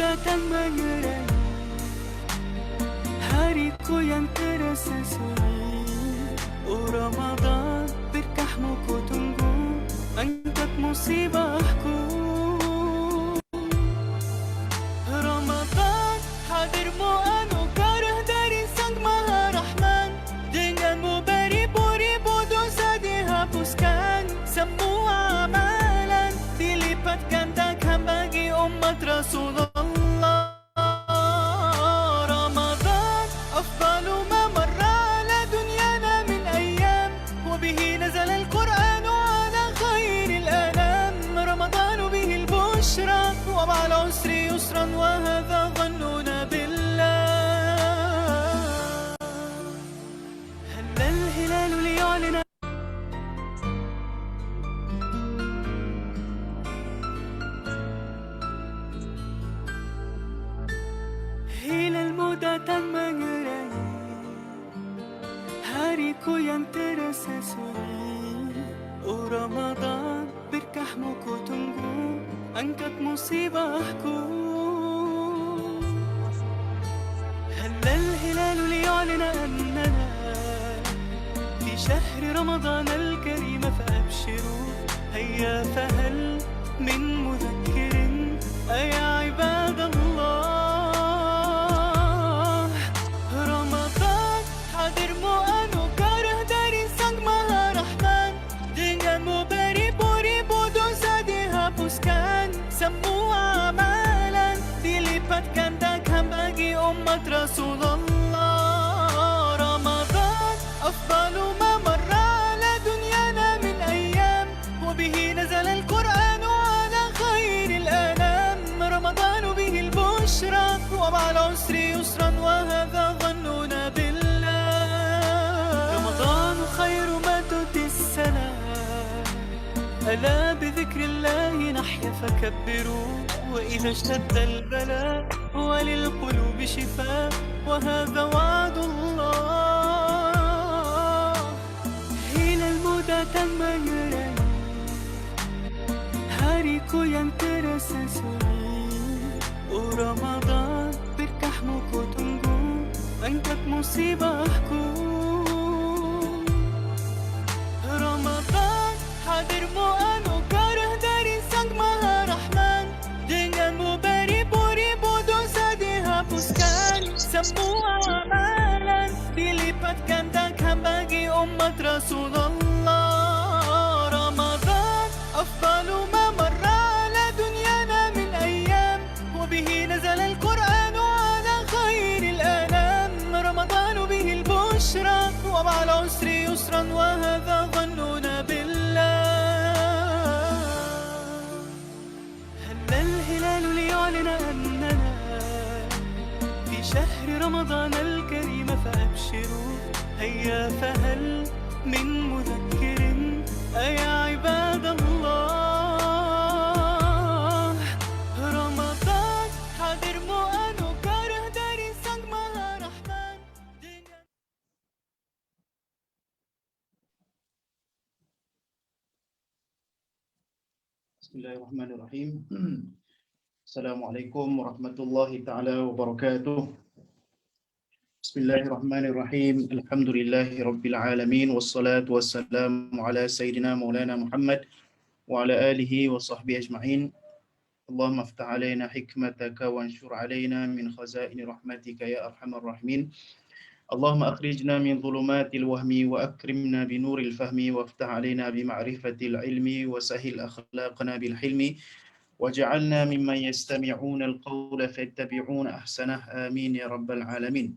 datang mengerai hariku yang terasa sunyi. Oh Ramadan, berkahmu ku tunggu, angkat musibahku. Ramadan, hadirmu anugerah dari Sang Maha Rahman. Denganmu beribu-ribu dosa dihapuskan, semua amalan dilipat gandakan bagi umat Rasulullah. Ramadan, afdalu ma marra ala dunyana min ayyam, wa bihi nazala al-Qur'an ala khairil anam. Ramadan bihi al-bushra wa ma'al usri yusran wa hadha dhannuna billah. Halla al-hilal liya'lina hilalmu datang mengerai hariku yang terasa sunyi. Oh Ramadan, berkahmu ku tunggu, angkat musibahku. هلا الهلال ليعلن أننا في شهر رمضان الكريم فأبشروا. هيا فهل من مذكر أيا عباد الله. رمضان, hadirmu anugerah dari Sang Maha Rahman. Denganmu beribu-ribu dosa dihapuskan, semua amalan dilipat gandakan bagi umat Rasulullah. Ramadan, afdalu ma marra ala dunyana min ayyam, wa bihi nazala al-Qur'an ala khairil anam. Ramadan bihi al-bushra wa ma'al usri yusran wa hadha dhannuna billah. Ramadan khayru ma tuti as-salam, ألا بذكر الله نحيا فكبروا. وإذا اشتد البلاء وللقلوب شفاء وهذا وعد الله. hilalmu datang mengerai hariku yang terasa sunyi. Oh Ramadan, berkahmu ku tunggu, angkat musibahku. Ramadan, hadirmu anugerah dari Sang Maha Rahman. Denganmu beribu-ribu dosa dihapuskan, semua amalan dilipat gandakan bagi umat Rasulullah. Ramadan, afdalu ma marra ala dunyana min ayyam, wa bihi nazala al-Qur'an ala khairil anam. Ramadan bihi al-bushra wa ma'al usri yusran wa hadha dhannuna billah. هلا الهلال ليعلن أننا في شهر رمضان الكريم فأبشروا. هيا فهل من مذكر أيا عباد الله. رمضان, hadirmu anugerah dari Sang Maha Rahman. Bismillahirrahmanirrahim. Assalamualaikum warahmatullahi taala wabarakatuh. Bismillahirrahmanirrahim. Alhamdulillahi rabbil alamin, wassalatu wassalamu ala sayyidina maulana Muhammad wa ala alihi wa sahbihi ajma'in. Allahumma aftah alaina hikmataka wa anshur alaina min khazaini rahmatika ya arhamar rahimin. اللهم أخرجنا من ظلمات الوهم وأكرمنا بنور الفهم وافتح علينا بمعرفة العلم وسهل أخلاقنا بالحلم واجعلنا ممن يستمعون القول فيتبعون أحسنه آمين يا رب العالمين.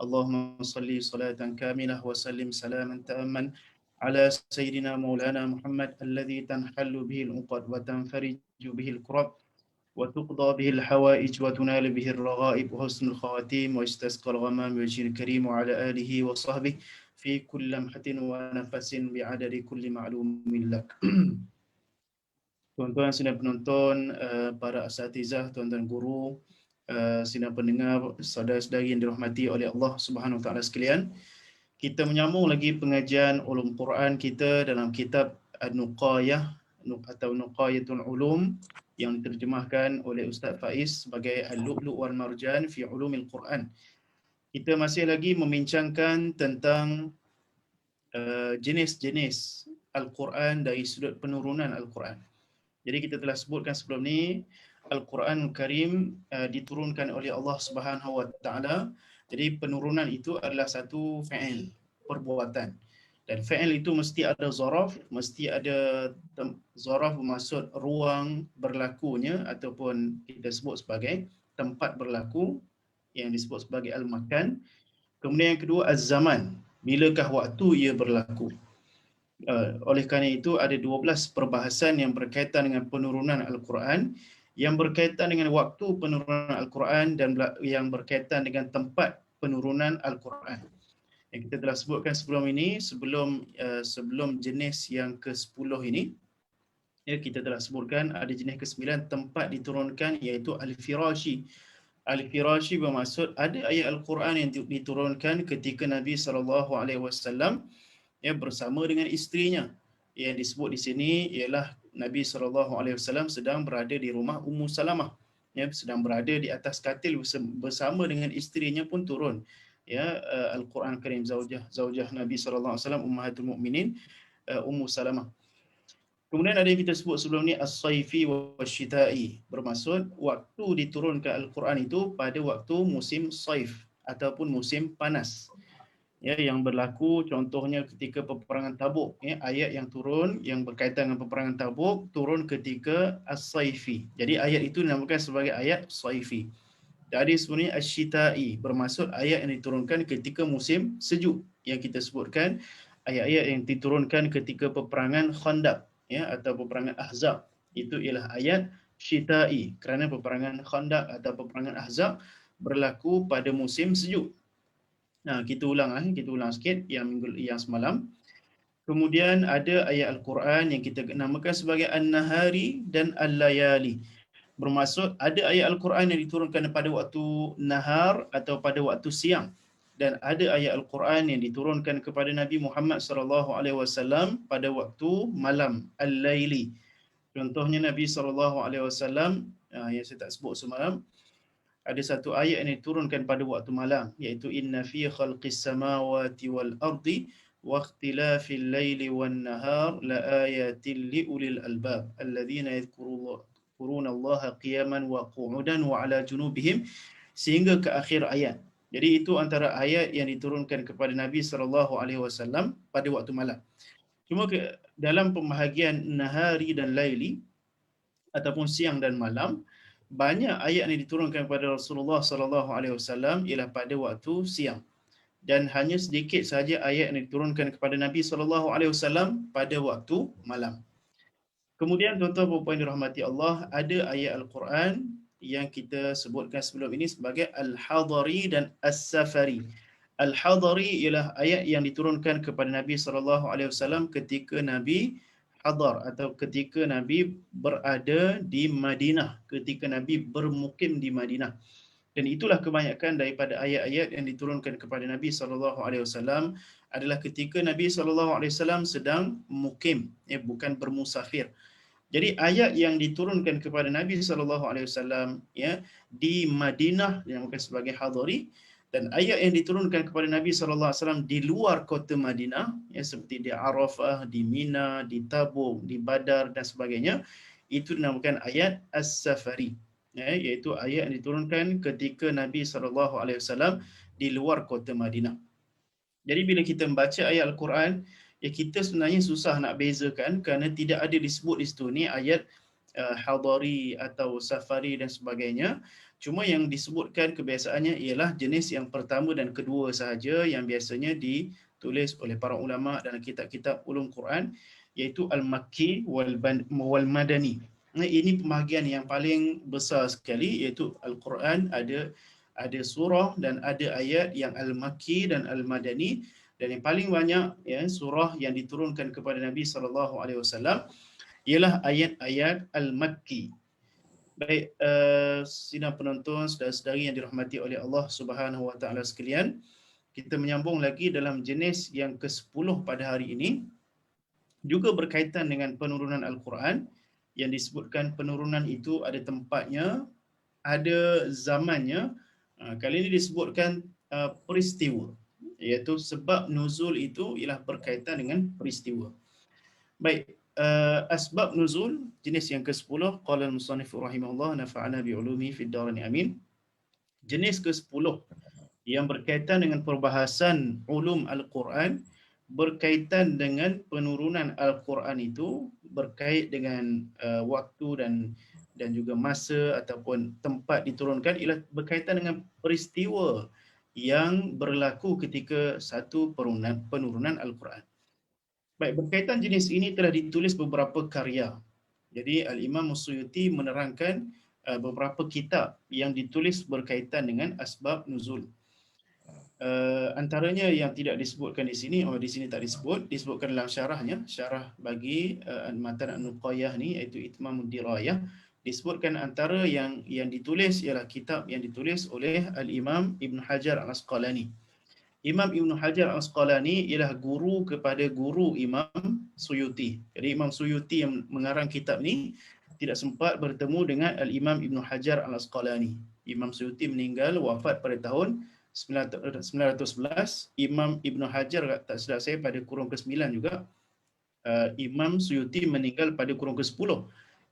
اللهم صل صلاة كاملة وسلم سلاما تاما على سيدنا مولانا محمد الذي تنحل به العقد وتنفرج به الكرب وتقضى به الحوائج وتنال به الرغائب وحسن الخواتيم ويستسقى الغمام بوجه الكريم وعلى آله وصحبه في كل لمحة ونفس بعدد كل معلوم لك. Tuan-tuan sidang penonton, para asatizah, tuan-tuan guru, sidang pendengar, saudara-saudari yang dirahmati oleh Allah Subhanahu Wa Taala sekalian. Kita menyambung lagi pengajian ulum Quran kita dalam kitab An-Nuqayah atau Nuqayatul Ulum yang diterjemahkan oleh Ustaz Faiz sebagai Al-Lu'lu' wal Marjan fi Ulumil Quran. Kita masih lagi membincangkan tentang jenis-jenis Al-Quran dari sudut penurunan Al-Quran. Jadi kita telah sebutkan sebelum ni Al-Quran Karim diturunkan oleh Allah Subhanahu Wa Taala. Jadi penurunan itu adalah satu fi'il, perbuatan. Dan fi'il itu mesti ada zaraf, mesti ada zaraf bermaksud ruang berlakunya ataupun kita sebut sebagai tempat berlaku yang disebut sebagai al-makan. Kemudian yang kedua az-zaman, bilakah waktu ia berlaku. Oleh kerana itu ada 12 perbahasan yang berkaitan dengan penurunan Al-Quran, yang berkaitan dengan waktu penurunan Al-Quran dan yang berkaitan dengan tempat penurunan Al-Quran. Yang kita telah sebutkan sebelum ini, sebelum jenis yang ke-10 ini, ya, kita telah sebutkan ada jenis ke-9 tempat diturunkan, iaitu Al-Firashi. Al-Firashi bermaksud ada ayat Al-Quran yang diturunkan ketika Nabi SAW ya, bersama dengan isterinya. Yang disebut di sini ialah Nabi SAW sedang berada di rumah Ummu Salamah. Ya, sedang berada di atas katil bersama dengan isterinya pun turun. Ya, Al-Quran Karim, zaujah Nabi SAW, Ummahatul Mukminin, Ummu Salamah. Kemudian ada yang kita sebut sebelum ni as-saifi wasyita'i, bermaksud waktu diturunkan Al-Quran itu pada waktu musim saif ataupun musim panas. Ya, yang berlaku contohnya ketika peperangan Tabuk, ya, ayat yang turun yang berkaitan dengan peperangan Tabuk turun ketika as-saifi. Jadi ayat itu dinamakan sebagai ayat saifi. Jadi sebenarnya asy-syita'i bermaksud ayat yang diturunkan ketika musim sejuk, yang kita sebutkan ayat-ayat yang diturunkan ketika peperangan Khandaq, ya, atau peperangan Ahzab. Itu ialah ayat syita'i kerana peperangan Khandaq atau peperangan Ahzab berlaku pada musim sejuk. Nah, kita ulang sikit yang semalam. Kemudian ada ayat Al-Quran yang kita namakan sebagai An-Nahari dan Al-Layali. Bermaksud ada ayat Al-Quran yang diturunkan pada waktu nahar atau pada waktu siang, dan ada ayat Al-Quran yang diturunkan kepada Nabi Muhammad SAW pada waktu malam, Al-Laili. Contohnya Nabi SAW yang saya tak sebut semalam, ada satu ayat yang diturunkan pada waktu malam, iaitu inna fi khalqis samawati wal ardi wa ikhtilafil laili wan nahar la ayatin li ulil albab alladhina yadhkuruna Allaha qiyaman wa qu'udan wa ala junubihim, sehingga ke akhir ayat. Jadi itu antara ayat yang diturunkan kepada Nabi SAW pada waktu malam. Cuma dalam pembahagian nahari dan laili ataupun siang dan malam, banyak ayat yang diturunkan kepada Rasulullah SAW ialah pada waktu siang, dan hanya sedikit saja ayat yang diturunkan kepada Nabi SAW pada waktu malam. Kemudian tuan-tuan dan puan dirahmati Allah, ada ayat Al-Quran yang kita sebutkan sebelum ini sebagai Al-Hadari dan As-Safari. Al-Hadari ialah ayat yang diturunkan kepada Nabi SAW ketika Nabi hadar atau ketika Nabi berada di Madinah, ketika Nabi bermukim di Madinah. Dan itulah kebanyakan daripada ayat-ayat yang diturunkan kepada Nabi SAW adalah ketika Nabi SAW sedang mukim, bukan bermusafir. Jadi ayat yang diturunkan kepada Nabi SAW ya, di Madinah dinamakan sebagai hadari, dan ayat yang diturunkan kepada Nabi SAW di luar kota Madinah, ya, seperti di Arafah, di Mina, di Tabuk, di Badar dan sebagainya, itu dinamakan ayat As-Safari, ya, iaitu ayat yang diturunkan ketika Nabi SAW di luar kota Madinah. Jadi bila kita membaca ayat Al-Quran, ya, kita sebenarnya susah nak bezakan kerana tidak ada disebut di situ ni ayat hadari atau safari dan sebagainya. Cuma yang disebutkan kebiasaannya ialah jenis yang pertama dan kedua sahaja yang biasanya ditulis oleh para ulama dalam kitab-kitab ulum Quran, iaitu Al-Makki wal Madani. Nah, ini pembahagian yang paling besar sekali, iaitu Al-Quran ada surah dan ada ayat yang Al-Makki dan Al-Madani, dan yang paling banyak, ya, surah yang diturunkan kepada Nabi SAW ialah ayat-ayat Al-Makki. Baik, sidang penonton, saudara-saudari yang dirahmati oleh Allah Subhanahu Wa Taala sekalian, kita menyambung lagi dalam jenis yang ke-10 pada hari ini, juga berkaitan dengan penurunan Al-Quran, yang disebutkan penurunan itu ada tempatnya, ada zamannya. Kali ini disebutkan peristiwa, iaitu sebab nuzul itu ialah berkaitan dengan peristiwa. Baik, asbab nuzul jenis yang ke-10, qala al-musannif rahimahullah nafa'ana bi'ulumi fid dharain amin. Jenis ke-10 yang berkaitan dengan perbahasan ulum Al-Quran, berkaitan dengan penurunan Al-Quran itu, berkait dengan waktu dan juga masa ataupun tempat diturunkan, ialah berkaitan dengan peristiwa yang berlaku ketika satu penurunan Al-Quran. Baik, berkaitan jenis ini telah ditulis beberapa karya. Jadi Al-Imam Suyuti menerangkan beberapa kitab yang ditulis berkaitan dengan asbab nuzul. Antaranya yang tidak disebutkan di sini, di sini tak disebutkan dalam syarahnya, syarah bagi Matan An-Nuqayyah ni, iaitu Itmamud Dirayah, disebutkan antara yang ditulis ialah kitab yang ditulis oleh Al-Imam Ibn Hajar Al-Asqalani. Imam Ibn Hajar Al-Asqalani ialah guru kepada guru Imam Suyuti. Jadi Imam Suyuti yang mengarang kitab ni tidak sempat bertemu dengan Al-Imam Ibn Hajar Al-Asqalani. Imam Suyuti meninggal wafat pada tahun 911. Imam Ibn Hajar, tak silap saya, pada kurun ke-9 juga. Imam Suyuti meninggal pada kurun ke-10.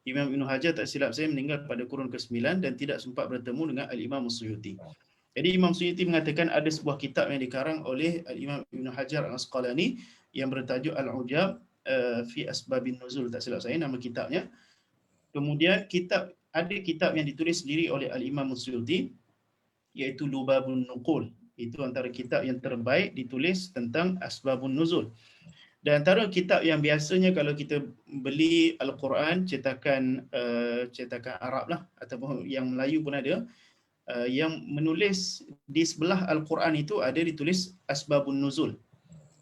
Imam Ibn Hajar, tak silap saya, meninggal pada kurun ke-9 dan tidak sempat bertemu dengan Al-Imam Suyuti. Jadi Imam Suyuti mengatakan ada sebuah kitab yang dikarang oleh Imam Ibn Hajar Al-Asqalani yang bertajuk Al-Ujab fi Asbabin Nuzul, tak silap saya nama kitabnya. Kemudian ada kitab yang ditulis sendiri oleh Al-Imam Suyuti, iaitu Lubabun Nuqul. Itu antara kitab yang terbaik ditulis tentang Asbabun Nuzul. Dan antara kitab yang biasanya kalau kita beli Al-Quran cetakan Arab lah, ataupun yang Melayu pun ada, yang menulis di sebelah Al-Quran itu ada ditulis Asbabun Nuzul.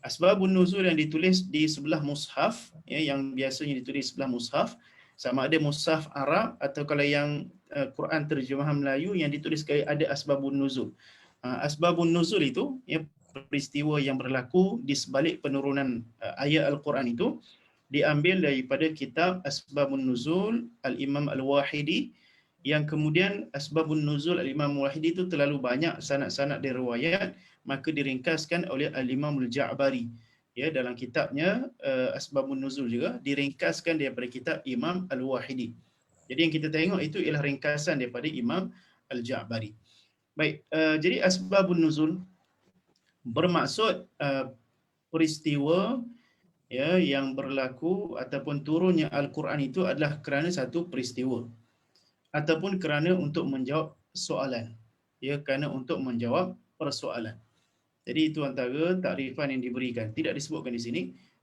Asbabun Nuzul yang ditulis di sebelah mushaf, yang biasanya ditulis sebelah mushaf, sama ada mushaf Arab atau kalau yang Quran terjemahan Melayu yang ditulis ada Asbabun Nuzul. Asbabun Nuzul itu peristiwa yang berlaku di sebalik penurunan ayat Al-Quran itu diambil daripada kitab Asbabun Nuzul Al-Imam Al-Wahidi, yang kemudian Asbabun Nuzul Al-Imam Al-Wahidi itu terlalu banyak sanad-sanad dari riwayat, maka diringkaskan oleh Al-Imam Al-Ja'bari. Ya, dalam kitabnya Asbabun Nuzul juga diringkaskan daripada kitab Imam Al-Wahidi. Jadi yang kita tengok itu ialah ringkasan daripada Imam Al-Ja'bari. Baik, jadi Asbabun Nuzul bermaksud peristiwa yang berlaku ataupun turunnya Al-Quran itu adalah kerana satu peristiwa ataupun kerana untuk menjawab soalan. Kerana untuk menjawab persoalan. Jadi itu antara takrifan yang diberikan. Tidak disebutkan di sini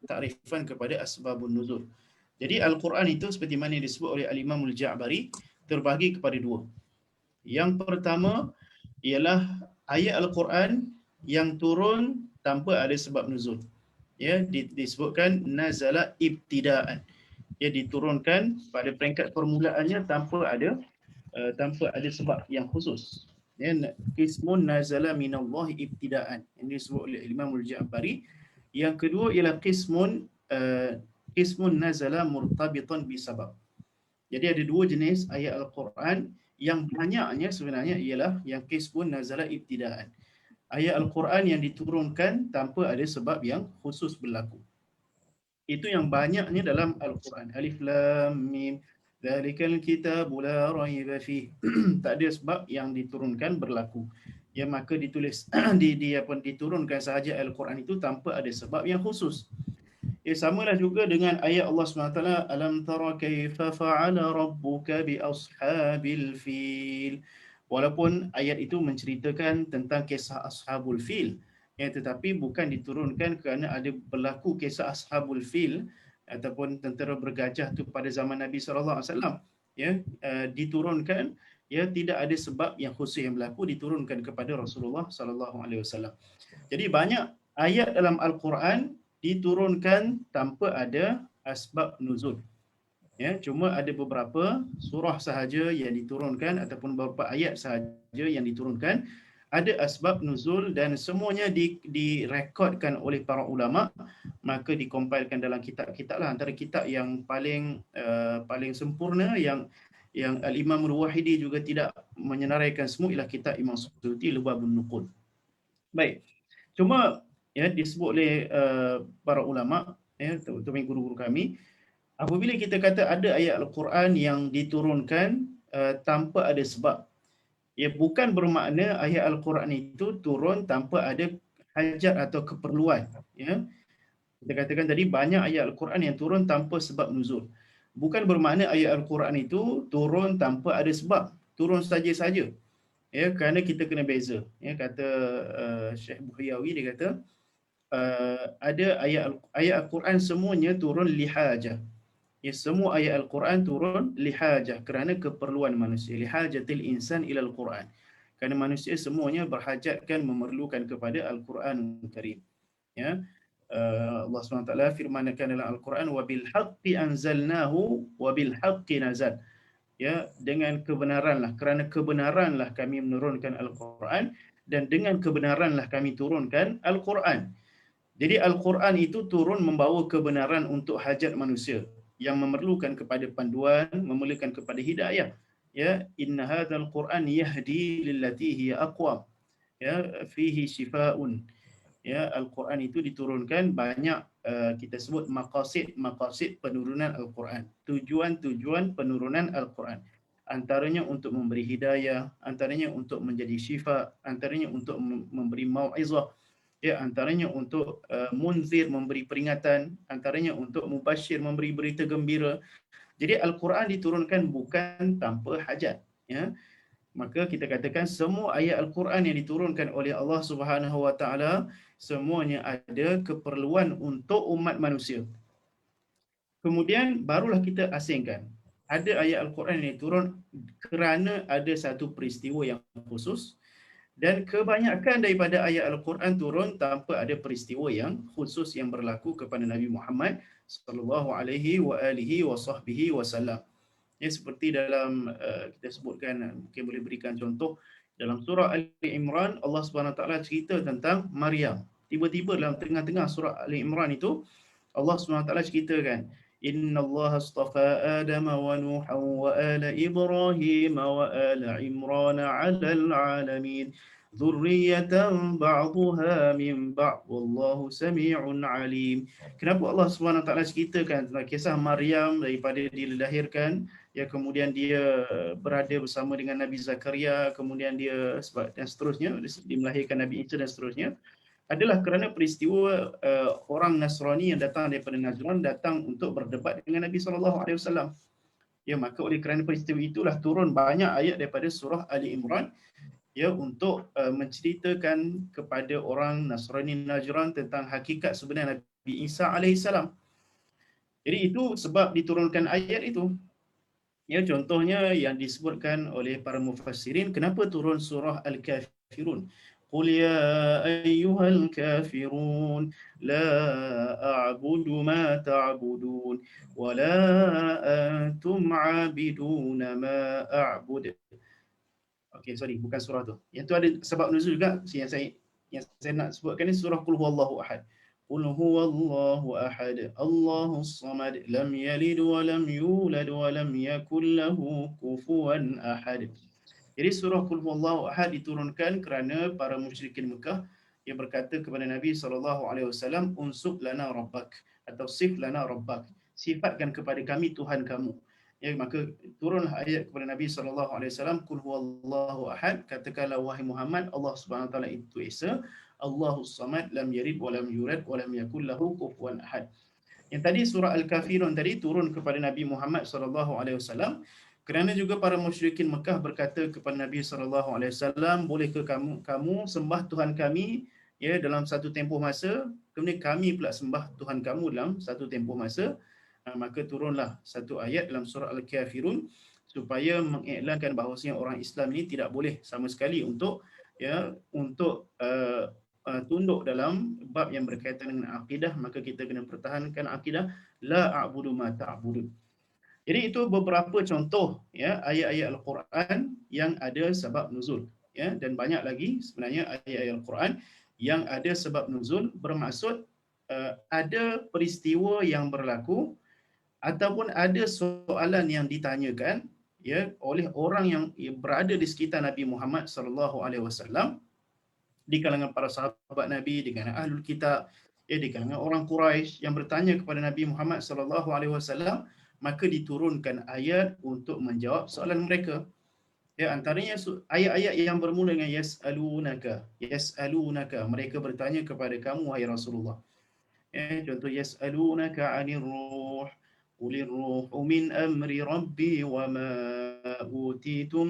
takrifan kepada Asbabun Nuzul. Jadi Al-Quran itu seperti mana yang disebut oleh Al-Imam Al-Ja'bari terbahagi kepada dua. Yang pertama ialah ayat Al-Quran yang turun tanpa ada sebab nuzul. Disebutkan nazala ibtidaan. Diturunkan pada peringkat permulaannya tanpa ada sebab yang khusus. Qismun nazala minallahi ibtidaan. Ini disebut oleh Imam Al-Ja'bari. Yang kedua ialah qismun nazala murtabitan bisabab. Jadi ada dua jenis ayat Al-Quran. Yang banyaknya sebenarnya ialah yang qismun nazala ibtidaan. Ayat Al-Quran yang diturunkan tanpa ada sebab yang khusus berlaku. Itu yang banyaknya dalam Al-Quran. Alif Lam Mim. Dzalikal kitabu la raiba fih. Tak ada sebab yang diturunkan berlaku. Maka ditulis diturunkan sahaja Al-Quran itu tanpa ada sebab yang khusus. Samalah juga dengan ayat Allah SWT, alam tara kaifa fa'ala rabbuka bi ashabil fil. Walaupun ayat itu menceritakan tentang kisah Ashabul Fil, tetapi bukan diturunkan kerana ada berlaku kisah Ashabul Fil ataupun tentera bergajah tu pada zaman Nabi SAW. Diturunkan, tidak ada sebab yang khusus yang berlaku, diturunkan kepada Rasulullah SAW. Jadi banyak ayat dalam Al-Quran diturunkan tanpa ada asbab nuzul. Cuma ada beberapa surah sahaja yang diturunkan ataupun beberapa ayat sahaja yang diturunkan ada asbab nuzul dan semuanya direkodkan oleh para ulama, maka dikompilkan dalam kitab-kitab lah. Antara kitab yang paling sempurna yang Al-Imam Al-Wahidi juga tidak menyenaraikan semua ialah kitab Imam Suyuti Lubabun Nuqul. Baik. Cuma ya disebut oleh para ulama, ya terutama guru-guru kami, apabila kita kata ada ayat Al-Quran yang diturunkan tanpa ada sebab, ya bukan bermakna ayat Al-Quran itu turun tanpa ada hajat atau keperluan. Ya, kita katakan tadi banyak ayat Al-Quran yang turun tanpa sebab nuzul. Bukan bermakna ayat Al-Quran itu turun tanpa ada sebab, turun saja-saja. Ya, kerana kita kena beza. Ya, kata Syekh Buhayawi, dia kata ada ayat Al-Quran semuanya turun lihajah. Ya, semua ayat Al-Quran turun lihajah, kerana keperluan manusia. Lihajatil insan ilal Quran. Kerana manusia semuanya berhajatkan, memerlukan kepada Al-Quran Karim. Ya, Allah SWT firmankan dalam Al-Quran, wabil haqqi anzalnahu wabil haqqi nazal. Ya, dengan kebenaranlah, kerana kebenaranlah kami menurunkan Al-Quran, dan dengan kebenaranlah kami turunkan Al-Quran. Jadi Al-Quran itu turun membawa kebenaran untuk hajat manusia yang memerlukan kepada panduan, memerlukan kepada hidayah. Ya, inna hadzal Quran yahdi lillati hiya aqwam. Ya, fihi shifaa'un. Ya, Al-Quran itu diturunkan banyak, kita sebut maqasid penurunan Al-Quran. Tujuan-tujuan penurunan Al-Quran. Antaranya untuk memberi hidayah, antaranya untuk menjadi syifa, antaranya untuk memberi mau'izah, ya, antaranya untuk munzir, memberi peringatan, antaranya untuk mubashir, memberi berita gembira. Jadi Al-Quran diturunkan bukan tanpa hajat. Ya, maka kita katakan semua ayat Al-Quran yang diturunkan oleh Allah Subhanahu Wa Taala semuanya ada keperluan untuk umat manusia. Kemudian barulah kita asingkan. Ada ayat Al-Quran yang turun kerana ada satu peristiwa yang khusus, dan kebanyakan daripada ayat Al-Quran turun tanpa ada peristiwa yang khusus yang berlaku kepada Nabi Muhammad sallallahu alaihi wa alihi wasallam. Ya, seperti dalam kita sebutkan, mungkin boleh berikan contoh dalam surah Ali Imran, Allah Subhanahu taala cerita tentang Maryam. Tiba-tiba dalam tengah-tengah surah Ali Imran itu Allah Subhanahu taala ceritakan, innallaha astafa Adama wa Nuhan wa ala Ibrahim wa ala Imran 'alal 'alamin dzurriyyatan ba'dhuha min ba'd wallahu samii'un 'alim. Kenapa Allah Subhanahu taala ceritakan tentang kisah Maryam daripada dia dilahirkan, ya, kemudian dia berada bersama dengan Nabi Zakaria, kemudian dia dan seterusnya, dia melahirkan Nabi Isa dan seterusnya, adalah kerana peristiwa orang Nasrani yang datang daripada Najran datang untuk berdebat dengan Nabi SAW. Ya, maka oleh kerana peristiwa itulah turun banyak ayat daripada surah Ali Imran, ya, untuk menceritakan kepada orang Nasrani Najran tentang hakikat sebenar Nabi Isa AS. Jadi itu sebab diturunkan ayat itu. Ya, contohnya yang disebutkan oleh para mufassirin, kenapa turun surah Al-Kafirun. Qul ya ayyuhal kafirun la a'budu ma ta'budun wa la antum 'abiduna ma a'bud. Okey, sorry, bukan surah tu. Yang tu ada sebab nuzul juga, yang saya nak sebutkan ni surah Qul huwallahu ahad. Qul huwallahu ahad, Allahus samad, lam yalid wa lam yulad wa lam yakul lahu kufuwan ahad. Jadi surah Qul huwallahu ahad diturunkan kerana para musyrikin Mekah yang berkata kepada Nabi SAW, unsub lana rabbak, atau sif lana rabbak, sifatkan kepada kami Tuhan kamu. Ya, maka turunlah ayat kepada Nabi SAW, Qul huwallahu ahad, katakanlah wahai Muhammad, Allah Subhanahu taala itu Esa, Allahus samad, lam yalid wa lam yulad wa lam yakul lahu kufuwan ahad. Yang tadi surah Al-Kafirun tadi turun kepada Nabi Muhammad SAW kerana juga para musyrikin Mekah berkata kepada Nabi SAW, bolehkah kamu sembah Tuhan kami, ya, dalam satu tempoh masa, kemudian kami pula sembah Tuhan kamu dalam satu tempoh masa. Maka turunlah satu ayat dalam surah Al-Kafirun supaya mengiklankan bahawasanya orang Islam ini tidak boleh sama sekali untuk tunduk dalam bab yang berkaitan dengan akidah. Maka kita kena pertahankan akidah, la a'budu ma ta'budun. Jadi itu beberapa contoh, ya, ayat-ayat Al-Quran yang ada sebab nuzul. ya, dan banyak lagi sebenarnya ayat-ayat Al-Quran yang ada sebab nuzul, bermaksud ada peristiwa yang berlaku ataupun ada soalan yang ditanyakan, ya, oleh orang yang berada di sekitar Nabi Muhammad sallallahu alaihi wasallam, di kalangan para sahabat Nabi, di kalangan ahlul kitab, ya, di kalangan orang Quraisy yang bertanya kepada Nabi Muhammad sallallahu alaihi wasallam, maka diturunkan ayat untuk menjawab soalan mereka. Ya, antaranya ayat-ayat yang bermula dengan yas'alunaka, yas'alunaka, mereka bertanya kepada kamu wahai Rasulullah. Ya, contoh yas'alunaka 'anir ruh, qulir ruhu min amri rabbi wa ma utitum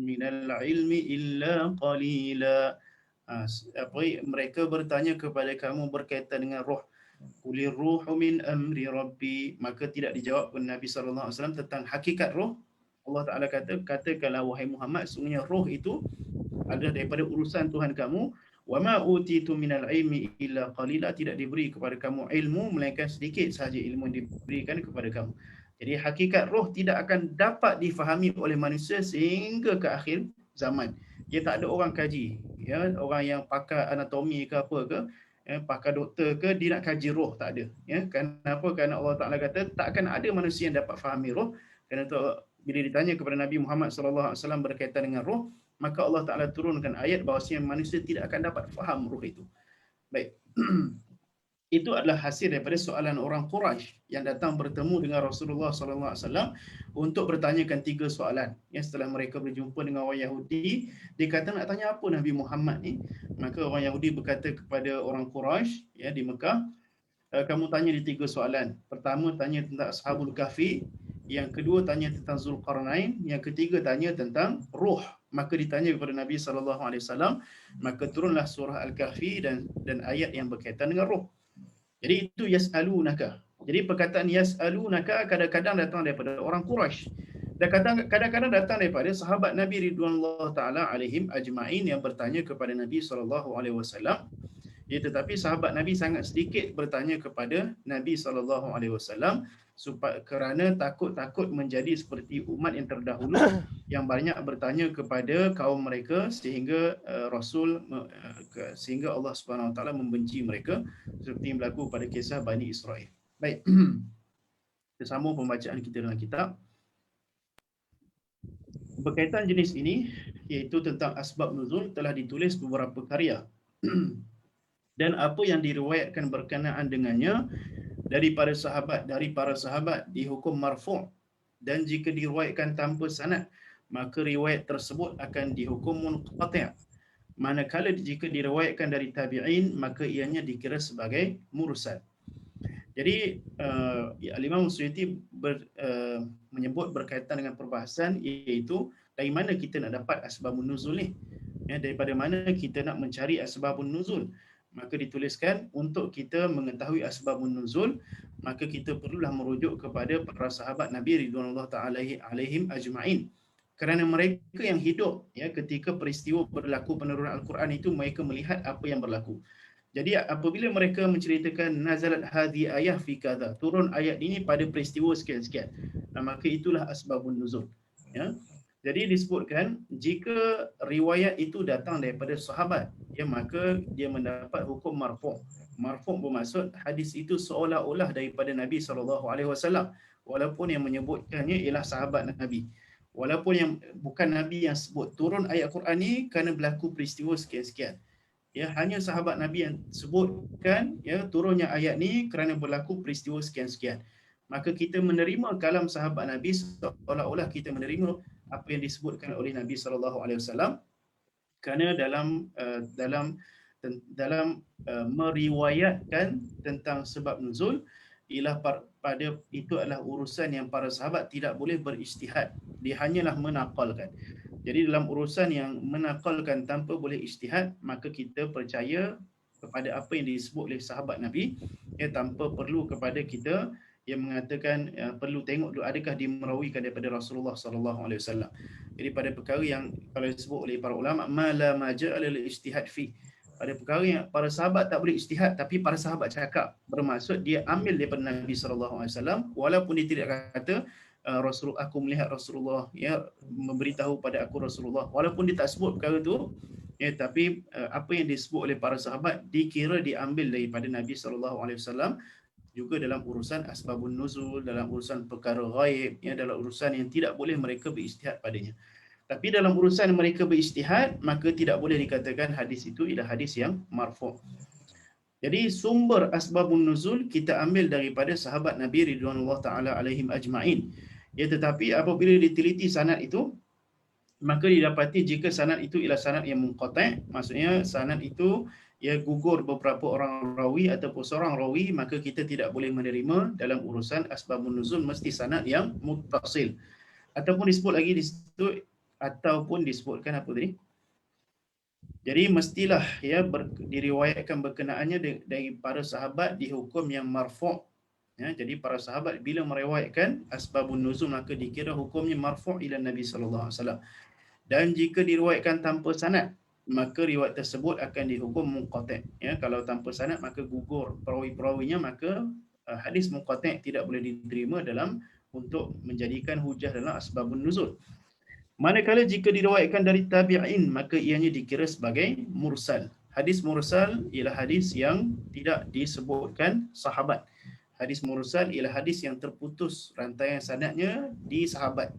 minal ilmi illa qalila. Mereka bertanya kepada kamu berkaitan dengan roh. Qulir ruhu min amri rabbi, maka tidak dijawab oleh Nabi sallallahu alaihi wasallam tentang hakikat roh. Allah Taala katakanlah wahai Muhammad, sungguhnya roh itu adalah daripada urusan Tuhan kamu. Wa ma utitu minal ilmi illa qalila, tidak diberi kepada kamu ilmu melainkan sedikit sahaja ilmu yang diberikan kepada kamu. Jadi hakikat roh tidak akan dapat difahami oleh manusia sehingga ke akhir zaman. Dia tak ada orang kaji, ya, orang yang pakar anatomi ke apa ke, ya, pakar doktor ke, dia nak kaji roh, tak ada, ya. Kenapa? Kerana Allah Taala kata tak akan ada manusia yang dapat fahami roh. Kerana itu bila ditanya kepada Nabi Muhammad sallallahu alaihi wasallam berkaitan dengan roh, maka Allah Taala turunkan ayat bahawasanya manusia tidak akan dapat faham roh itu. Baik. Itu adalah hasil daripada soalan orang Quraisy yang datang bertemu dengan Rasulullah sallallahu alaihi wasallam untuk bertanyakan 3 soalan. Ya, setelah mereka berjumpa dengan orang Yahudi, dia kata nak tanya apa Nabi Muhammad ni? Maka orang Yahudi berkata kepada orang Quraisy, ya, di Mekah, kamu tanya di 3 soalan. Pertama tanya tentang Ashabul Kahfi, yang kedua tanya tentang Zulqarnain, yang ketiga tanya tentang roh. Maka ditanya kepada Nabi sallallahu alaihi wasallam, maka turunlah surah Al-Kahfi dan ayat yang berkaitan dengan roh. Jadi itu yas'alunaka. Jadi perkataan yas'alunaka kadang-kadang datang daripada orang Quraisy dan kadang-kadang datang daripada sahabat Nabi ridwanullah taala alaihim ajma'in yang bertanya kepada Nabi sallallahu alaihi wasallam. Ya, tetapi sahabat Nabi sangat sedikit bertanya kepada Nabi sallallahu alaihi wasallam kerana takut menjadi seperti umat yang terdahulu yang banyak bertanya kepada kaum mereka sehingga sehingga Allah Subhanahu Wa Taala membenci mereka seperti yang berlaku pada kisah Bani Israel. Baik. Kita sambung pembacaan kita dalam kitab. Berkaitan jenis ini, iaitu tentang asbab nuzul, telah ditulis beberapa karya. Dan apa yang diriwayatkan berkenaan dengannya dari para sahabat dihukum marfu', dan jika diriwayatkan tanpa sanad maka riwayat tersebut akan dihukum munqati'. Manakala jika diriwayatkan dari tabi'in maka ianya dikira sebagai mursal. Jadi Al-Imam Suyuti menyebut berkaitan dengan perbahasan, iaitu dari mana kita nak dapat asbabun nuzul ni, ya, daripada mana kita nak mencari asbabun nuzul. Maka dituliskan untuk kita mengetahui asbabun nuzul, maka kita perlulah merujuk kepada para sahabat Nabi ridwanullah ta'ala alaihim ajma'in. Kerana mereka yang hidup, ya, ketika peristiwa berlaku penurunan Al-Quran itu, mereka melihat apa yang berlaku. Jadi apabila mereka menceritakan nazalat hadhi ayah fi kadha, turun ayat ini pada peristiwa sekian-sekian, maka itulah asbabun nuzul, ya. Jadi disebutkan jika riwayat itu datang daripada sahabat, ya, maka dia mendapat hukum marfu'. Marfu' bermaksud hadis itu seolah-olah daripada Nabi SAW, walaupun yang menyebutkannya ialah sahabat Nabi. Walaupun yang bukan Nabi yang sebut turun ayat Quran ni kerana berlaku peristiwa sekian-sekian. Ya, hanya sahabat Nabi yang sebutkan, ya, turunnya ayat ni kerana berlaku peristiwa sekian-sekian. Maka kita menerima kalam sahabat Nabi seolah-olah kita menerima apa yang disebutkan oleh Nabi SAW, kerana dalam meriwayatkan tentang sebab nuzul ialah pada itu adalah urusan yang para sahabat tidak boleh berijtihad, dia hanyalah menakalkan. Jadi dalam urusan yang menakalkan tanpa boleh ijtihad, maka kita percaya kepada apa yang disebut oleh sahabat Nabi, ya, tanpa perlu kepada kita yang mengatakan perlu tengok dulu adakah dia merawikan daripada Rasulullah sallallahu alaihi wasallam. Jadi pada perkara yang kalau disebut oleh para ulama mala maja'al al-ijtihad fi, pada perkara yang para sahabat tak boleh ijtihad tapi para sahabat cakap, bermaksud dia ambil daripada Nabi sallallahu alaihi wasallam walaupun dia tidak kata aku melihat Rasulullah, ya, memberitahu pada aku Rasulullah. Walaupun dia tak sebut perkara tu, ya, tapi apa yang disebut oleh para sahabat dikira diambil daripada Nabi SAW, juga dalam urusan asbabun nuzul, dalam urusan perkara ghaib, ya, dalam urusan yang tidak boleh mereka berijtihad padanya. Tapi dalam urusan mereka berijtihad, maka tidak boleh dikatakan hadis itu ialah hadis yang marfu'. Jadi sumber asbabun nuzul kita ambil daripada sahabat Nabi ridwanullah taala alaihim ajma'in. Ya, tetapi apabila diteliti sanad itu, maka didapati jika sanad itu ialah sanad yang munqati', maksudnya sanad itu ya gugur beberapa orang rawi ataupun seorang rawi, maka kita tidak boleh menerima dalam urusan asbabun nuzul, mesti sanad yang muttasil. Ataupun disebut lagi di situ, ataupun disebutkan apa tadi? Jadi mestilah ya diriwayatkan berkenaannya dari para sahabat dihukum yang marfu'. Ya, jadi para sahabat bila meriwayatkan asbabun nuzul, maka dikira hukumnya marfu' ila Nabi sallallahu alaihi wasallam. Dan jika diriwayatkan tanpa sanad, maka riwayat tersebut akan dihukum munqati'. Ya, kalau tanpa sanad maka gugur perawi-perawinya, maka hadis munqati' tidak boleh diterima dalam untuk menjadikan hujah dalam asbabun nuzul. Manakala jika diriwayatkan dari tabi'in, maka ianya dikira sebagai mursal. Hadis mursal ialah hadis yang tidak disebutkan sahabat. Hadis mursal ialah hadis yang terputus rantaian sanadnya di sahabat.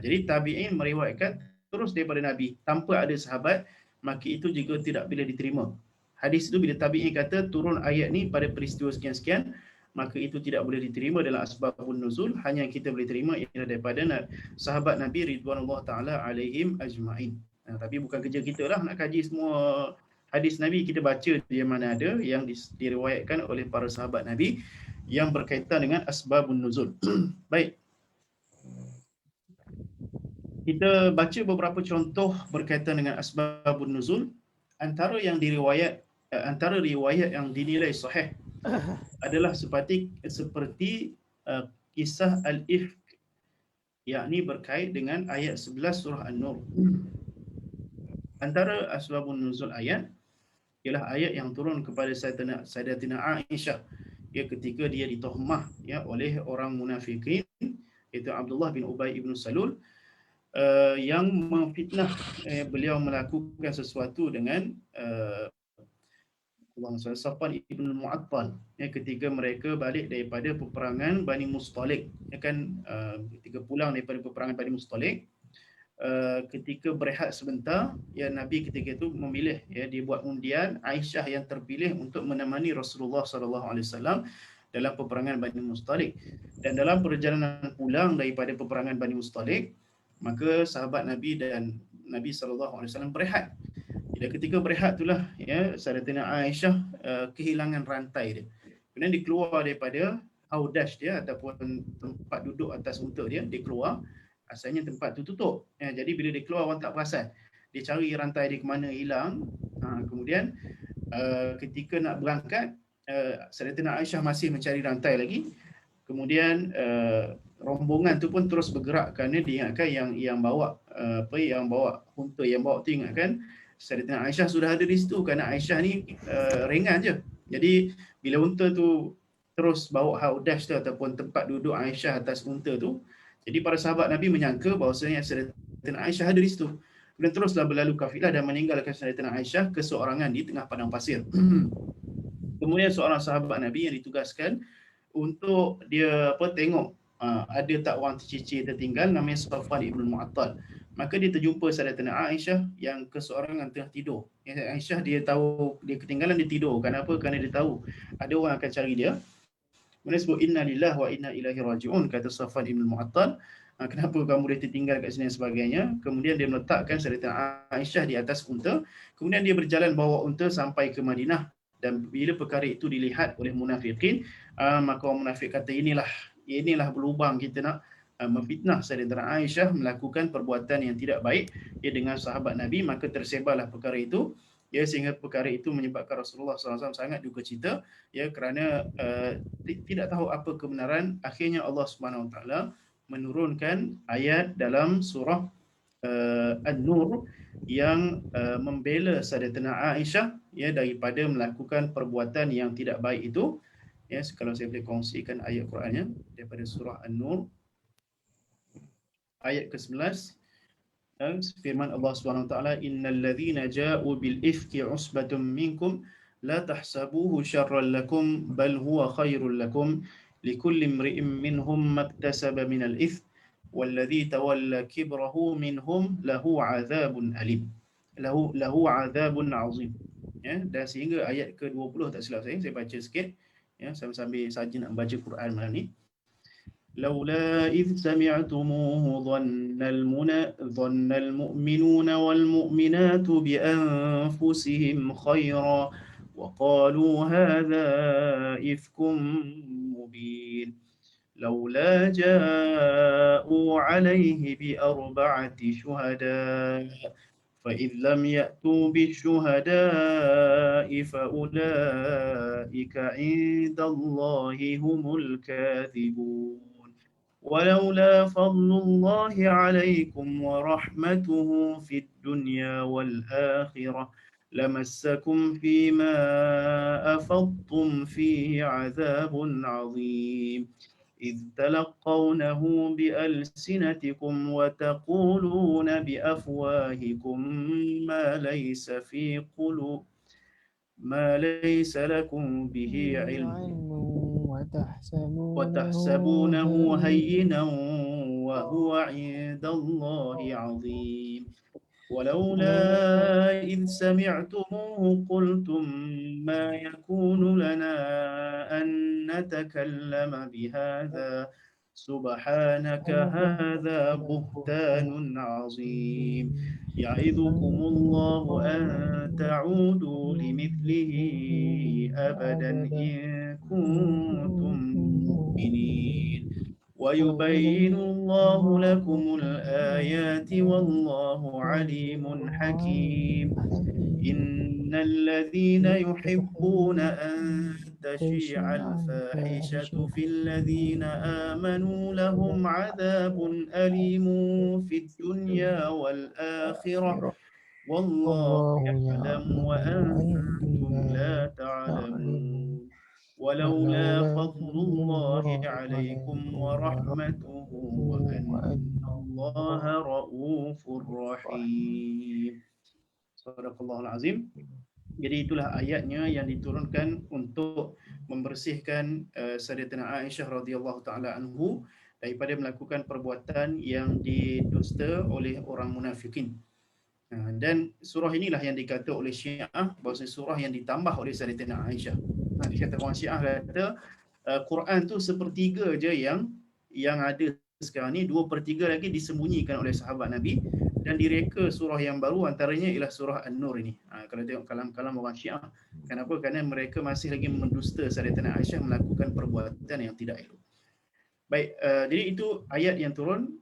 Jadi tabi'in meriwayatkan terus daripada Nabi tanpa ada sahabat, maka itu juga tidak boleh diterima. Hadis itu bila tabi'in kata turun ayat ni pada peristiwa sekian-sekian, maka itu tidak boleh diterima dalam asbabun nuzul. Hanya yang kita boleh terima ialah daripada sahabat Nabi ridwanullah taala alaihim ajma'in. Tapi bukan kerja kita lah nak kaji semua hadis Nabi. Kita baca dia mana ada yang diriwayatkan oleh para sahabat Nabi yang berkaitan dengan asbabun nuzul. Baik. Kita baca beberapa contoh berkaitan dengan asbabun nuzul. Antara riwayat yang dinilai sahih adalah seperti kisah al-ifk, yakni berkait dengan ayat 11 surah An-Nur. Antara asbabun nuzul ayat ialah ayat yang turun kepada Sayyidatina Aisyah, ya, ketika dia ditohmah ya oleh orang munafikin, iaitu Abdullah bin Ubay bin Salul, yang memfitnah beliau melakukan sesuatu dengan Safwan ibn Mu'attal, ya, ketika mereka balik daripada peperangan Bani Mustalik, ya kan, ketika pulang daripada peperangan Bani Mustalik, ketika berehat sebentar, ya, Nabi ketika itu memilih, ya, dia buat undian Aisyah yang terpilih untuk menemani Rasulullah sallallahu alaihi wasallam dalam peperangan Bani Mustalik. Dan dalam perjalanan pulang daripada peperangan Bani Mustalik, maka sahabat Nabi dan Nabi sallallahu alaihi wasallam berehat. Dan ketika berehat itulah, ya, Sayyidatina Aisyah kehilangan rantai dia. Kemudian dia keluar daripada haudash dia ataupun tempat duduk atas unta dia, dia keluar. Asalnya tempat tu tutup. Ya, jadi bila dia keluar orang tak perasan. Dia cari rantai dia ke mana, hilang. Kemudian ketika nak berangkat, Sayyidatina Aisyah masih mencari rantai lagi. Kemudian rombongan tu pun terus bergerak kerana diingatkan yang bawa unta yang bawa tu, ingatkan Sayyidatina Aisyah sudah ada di situ, kerana Aisyah ni ringan je. Jadi bila unta tu terus bawa haudash tu ataupun tempat duduk Aisyah atas unta tu, jadi para sahabat Nabi menyangka bahawasanya Sayyidatina Aisyah ada di situ. Dan teruslah berlalu kafilah dan meninggalkan Sayyidatina Aisyah keseorangan di tengah padang pasir. Kemudian seorang sahabat Nabi yang ditugaskan untuk dia tengok ada tak orang tercicir tertinggal, namanya Safwan ibn Mu'attal. Maka dia terjumpa Sayyidatina Aisyah yang keseorangan tengah tidur. Aisyah dia tahu dia ketinggalan, dia tidur. Kenapa? Kerana dia tahu ada orang akan cari dia. Kemudian sebut inna lillahi wa inna ilaihi raji'un, kata Safwan ibn Mu'attal. Kenapa kamu dah tertinggal kat sini dan sebagainya. Kemudian dia meletakkan Sayyidatina Aisyah di atas unta. Kemudian dia berjalan bawa unta sampai ke Madinah. Dan bila perkara itu dilihat oleh munafikin, maka orang munafik kata inilah berlubang kita nak memfitnah Sayyidatina Aisyah melakukan perbuatan yang tidak baik, ya, dengan sahabat Nabi. Maka tersebarlah perkara itu, ya, sehingga perkara itu menyebabkan Rasulullah SAW sangat duka cita, ya, kerana tidak tahu apa kebenaran. Akhirnya Allah Subhanahu Wa Taala menurunkan ayat dalam surah An-Nur yang membela Sayyidatina Aisyah, ya, daripada melakukan perbuatan yang tidak baik itu. Ya, kalau saya boleh kongsikan ayat Qurannya daripada surah An-Nur. ayat ke-11, firman Allah Subhanahu wa taala, innal ladzina ja'u bil ifki usbatum minkum la tahsabuhu syarran lakum bal huwa khairul lakum likulli imri'in minhum maktasaba minal its والذي تولى كبره منهم له عذاب أليم له عذاب عظيم. Ya, dan sehingga ayat ke-20 tak silap saya baca sikit ya, sambil saja nak baca Quran malam ni. لولا إذ سمعتموه ظن المؤمنون والمؤمنات بأنفسهم خيرا وقالوا هذا إفك مبين لولا جاءوا عليه بأربعة شهداء فإذ لم يأتوا بالشهداء فأولئك عند الله هم الكاذبون ولولا فضل الله عليكم ورحمته في الدنيا والآخرة لمسكم فيما أفضتم فيه عذاب عظيم إذ تلقونه بألسنتكم وتقولون بأفواهكم ما ليس لكم به علم وتحسبونه هينا وهو عند الله عظيم ولولا إذ سمعتموه قلتم ما يكون لنا أن نتكلم بهذا سبحانك هذا بهتان عظيم يعظكم الله أن تعودوا لمثله أبدا إن كنتم مؤمنين ويبين الله لكم الآيات والله عليم حكيم إن الذين يحبون أن تشيع الفاحشة في الذين آمنوا لهم عذاب أليم في الدنيا والآخرة والله يعلم وأنتم لا تعلمون ولولا فضل الله عليكم ورحمته وأن الله رؤوف رحيم. Sadaqallahul Azim. Jadi itulah ayatnya yang diturunkan untuk membersihkan Sayyidatina Aisyah radhiyallahu taala anhu daripada melakukan perbuatan yang didusta oleh orang munafikin. Dan surah inilah yang dikata oleh Syiah bahawa surah yang ditambah oleh Sayyidatina Aisyah. Dia kata orang Syiah kata Quran tu sepertiga je yang ada sekarang ni, 2/3 lagi disembunyikan oleh sahabat Nabi dan direka surah yang baru antaranya ialah surah An-Nur ini. Kalau tengok kalam-kalam orang Syiah, kenapa? Kerana mereka masih lagi mendusta Sayyidatina Aisyah melakukan perbuatan yang tidak elok. Baik, jadi itu ayat yang turun.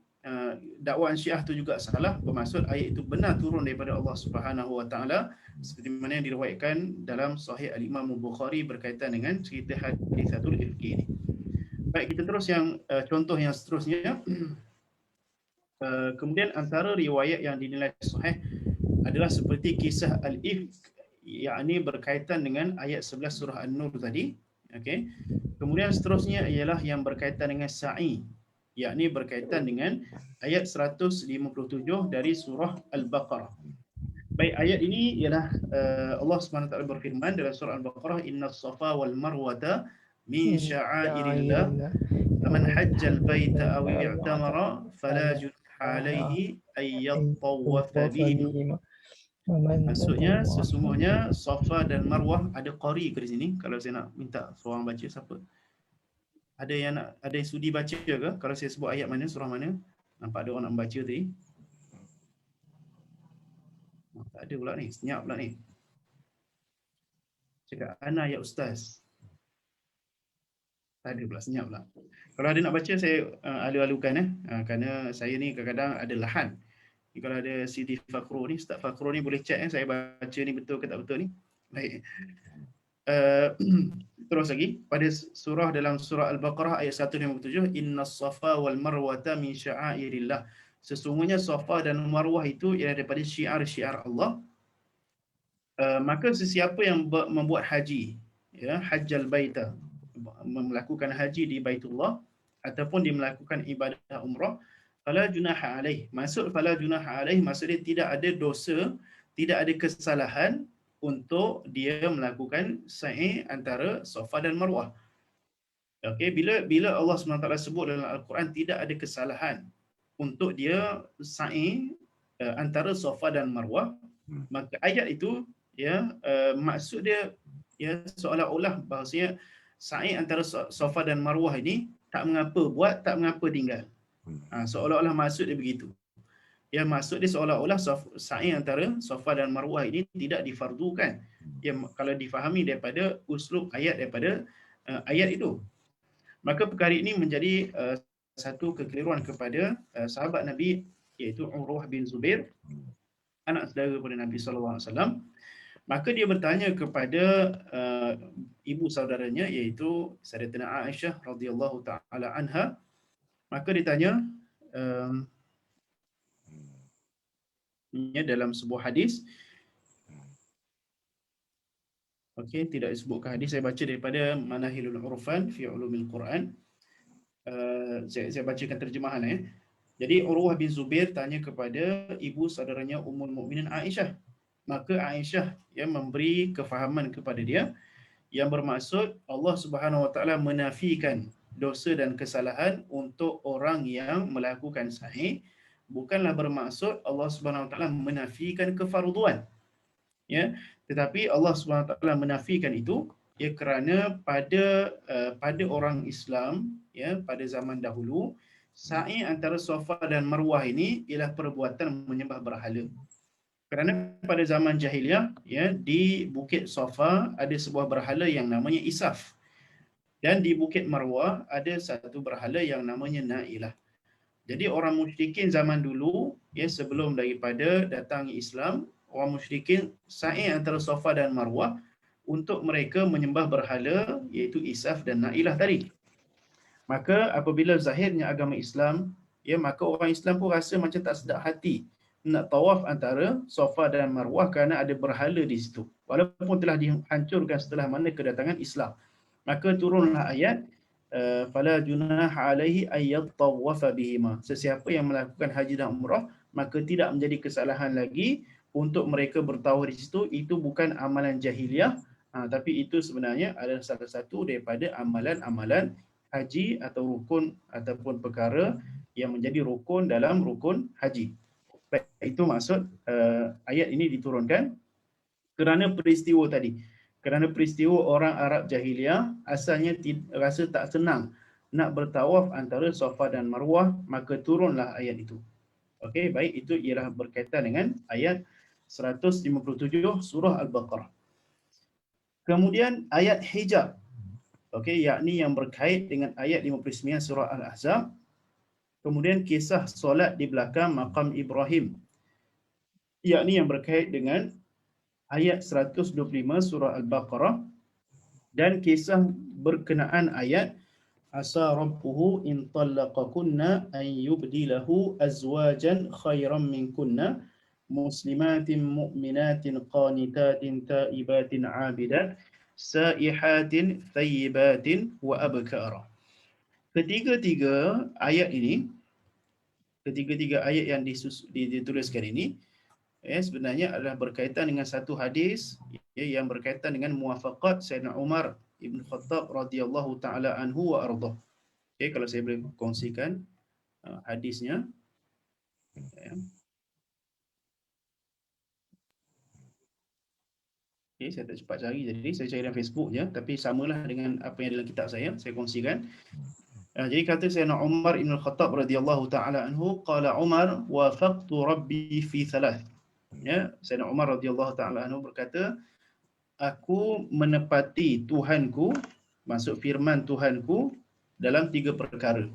Dakwaan Syiah tu juga salah, bermaksud ayat itu benar turun daripada Allah Subhanahu wa taala seperti mana yang diriwayatkan dalam Sahih Al-Imam Bukhari berkaitan dengan cerita hadisatul ifki ini. Baik, kita terus yang contoh yang seterusnya. Kemudian antara riwayat yang dinilai sahih adalah seperti kisah Al-Ifk, yakni berkaitan dengan ayat 11 surah An-Nur tadi. Okey. Kemudian seterusnya ialah yang berkaitan dengan sa'i, yakni berkaitan dengan ayat 157 dari surah Al-Baqarah. Baik, ayat ini ialah Allah SWT berfirman dalam surah Al-Baqarah, innas safa wal marwata min sya'airillah faman hajjal baita aw i'tamara fala junaha alaihi ay yattawwafa bihim. Maksudnya sesungguhnya Safa dan Marwah, ada qari ke di sini? Kalau saya nak minta seorang baca, siapa? Ada yang sudi baca ke? Kalau saya sebut ayat mana, surah mana? Nampak ada orang nak baca tadi. Tak ada pula ni, senyap pula ni. Cakap ana ya ustaz. Tak ada pula, senyap pula. Kalau ada nak baca, saya alu-alukan kerana saya ni kadang-kadang ada lahan. Kalau ada Siti Fakro ni, Ustaz Fakro ni boleh check saya baca ni betul ke tak betul ni. Baik. Terus lagi pada surah dalam surah Al-Baqarah ayat 157, innas safa wal marwata min sya'airillah. Sesungguhnya Safa dan Marwah itu ialah daripada syiar-syiar Allah. Maka sesiapa yang membuat haji, ya, hajjal baita, melakukan haji di Baitullah ataupun dia melakukan ibadah umrah, fala junaha alaih. Maksud fala junaha alaih maksudnya tidak ada dosa, tidak ada kesalahan untuk dia melakukan sa'i antara Safa dan Marwah. Okey, bila Allah SWT sebut dalam Al-Quran tidak ada kesalahan untuk dia sa'i antara Safa dan Marwah, maka ayat itu ya maksud dia ya seolah-olah bahasanya sa'i antara Safa dan Marwah ini tak mengapa buat, tak mengapa tinggal. Seolah-olah maksud dia begitu. Ya, maksud dia seolah-olah sa'i antara Safa dan Marwah ini tidak difardukan. Ya, kalau difahami daripada uslub ayat daripada ayat itu. Maka perkara ini menjadi satu kekeliruan kepada sahabat Nabi iaitu Urwah bin Zubair, anak saudara kepada Nabi SAW. Maka dia bertanya kepada ibu saudaranya iaitu Sayyidatina Aisyah radhiyallahu taala anha. Maka dia tanya dalam sebuah hadis. Okey, tidak disebutkan hadis, saya baca daripada Manahilul Urfan fi Ulumil Quran. Saya bacakan terjemahan ya. Jadi Urwah bin Zubair tanya kepada ibu saudaranya Ummul Mukminin Aisyah. Maka Aisyah yang memberi kefahaman kepada dia yang bermaksud Allah Subhanahu Wa Taala menafikan dosa dan kesalahan untuk orang yang melakukan sa'i, bukanlah bermaksud Allah Subhanahu Wa Taala menafikan kefarduan. Ya, tetapi Allah Subhanahu Wa Taala menafikan itu ya kerana pada orang Islam ya pada zaman dahulu sa'i antara Safa dan Marwah ini ialah perbuatan menyembah berhala. Kerana pada zaman jahiliah ya di Bukit Safa ada sebuah berhala yang namanya Isaf. Dan di Bukit Marwah ada satu berhala yang namanya Na'ilah. Jadi orang musyrikin zaman dulu ya sebelum daripada datang Islam, orang musyrikin sa'i antara Safa dan Marwah untuk mereka menyembah berhala iaitu Isaf dan Na'ilah tadi. Maka apabila zahirnya agama Islam, ya maka orang Islam pun rasa macam tak sedap hati nak tawaf antara Safa dan Marwah kerana ada berhala di situ. Walaupun telah dihancurkan setelah mana kedatangan Islam. Maka turunlah ayat fala junaha alaihi ayyattawafa bihima. Sesiapa yang melakukan haji dan umrah maka tidak menjadi kesalahan lagi untuk mereka bertawaf di situ. Itu bukan amalan jahiliah, tapi itu sebenarnya adalah salah satu daripada amalan-amalan haji atau rukun ataupun perkara yang menjadi rukun dalam rukun haji. Itu maksud ayat ini diturunkan kerana peristiwa tadi. Kerana peristiwa orang Arab jahiliah asalnya rasa tak senang nak bertawaf antara Safa dan Marwah, maka turunlah ayat itu. Okey, baik, itu ialah berkaitan dengan ayat 157 surah Al-Baqarah. Kemudian ayat hijab. Okey, yakni yang berkait dengan ayat 59 surah Al-Ahzab. Kemudian kisah solat di belakang maqam Ibrahim, yakni yang berkait dengan ayat 125 surah Al-Baqarah, dan kisah berkenaan ayat asa rabbuhu in talaqakunna an yubdilahu azwajan khairan minkunna muslimatin mu'minatin qanitatin taibatin abidat saihatin thayyibatin wa abkara. Ketiga-tiga ayat yang dituliskan ini sebenarnya adalah berkaitan dengan satu hadis yang berkaitan dengan muwafaqat Sayyidina Umar Ibn Khattab radhiyallahu taala anhu wa ardah. Okey, kalau saya boleh kongsikan hadisnya. Okey, saya tak cepat cari, jadi saya cari dalam Facebook je, tapi samalah dengan apa yang dalam kitab saya kongsikan. Jadi kata Sayyidina Umar Ibn Khattab radhiyallahu taala anhu, qala Umar wafaqtu rabbi fi thalath. Ya, Sayyidina Umar radhiyallahu taala anhu berkata, aku menepati Tuhanku, maksud firman Tuhanku dalam 3 perkara.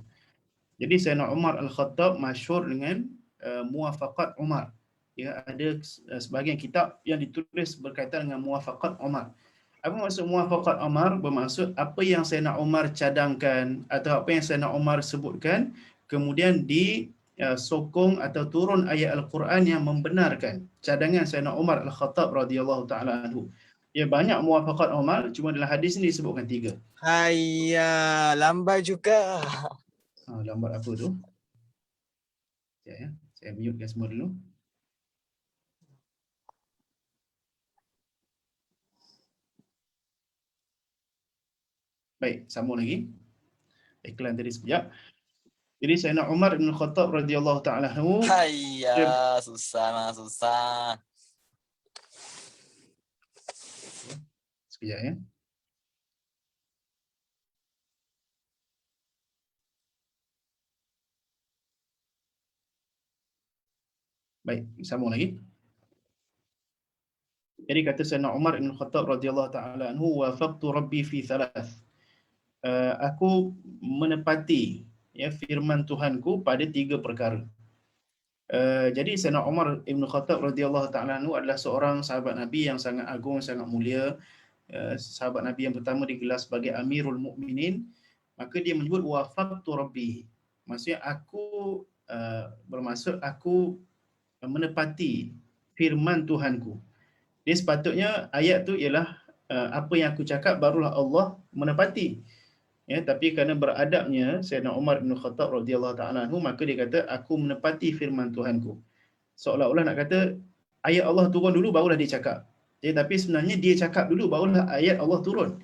Jadi Sayyidina Umar Al-Khattab masyhur dengan muwafaqat Umar. Ya, ada sebahagian kitab yang ditulis berkaitan dengan muwafaqat Umar. Apa maksud muwafaqat Umar? Bermaksud apa yang Sayyidina Umar cadangkan atau apa yang Sayyidina Umar sebutkan kemudian disokong atau turun ayat Al-Quran yang membenarkan cadangan Sayyidina Umar Al-Khattab radhiyallahu taala anhu. Ya, banyak muwafaqat Umar, cuma dalam hadis ni disebutkan 3. Hayya, lambat juga. Lambat apa tu? Sekejap ya. Saya mute semua dulu. Baik, sambung lagi. Iklan tadi sekejap. Jadi Sayyidina Umar bin Khattab radhiyallahu taala anhu, Haiya, dia susah. sekejap ya. Baik, sambung lagi. Jadi kata Sayyidina Umar bin Khattab radhiyallahu taala anhu, wafaqtu rabbi fi thalath. Aku menepati ya firman Tuhanku pada 3 perkara. Jadi Sayyidina Umar bin Khattab radhiyallahu taala anhu adalah seorang sahabat Nabi yang sangat agung, sangat mulia. Sahabat Nabi yang pertama digelar sebagai Amirul Mukminin. Maka dia menyebut wafaqtu rabbi. Maksudnya bermaksud aku menepati firman Tuhanku. Dia sepatutnya ayat tu ialah apa yang aku cakap barulah Allah menepati. Ya, tapi kerana beradabnya Sayyidina Umar bin Khattab radhiyallahu taala anhu, maka dia kata aku menepati firman Tuhanku. Seolah-olah nak kata ayat Allah turun dulu barulah dia cakap. Ya, tapi sebenarnya dia cakap dulu barulah ayat Allah turun.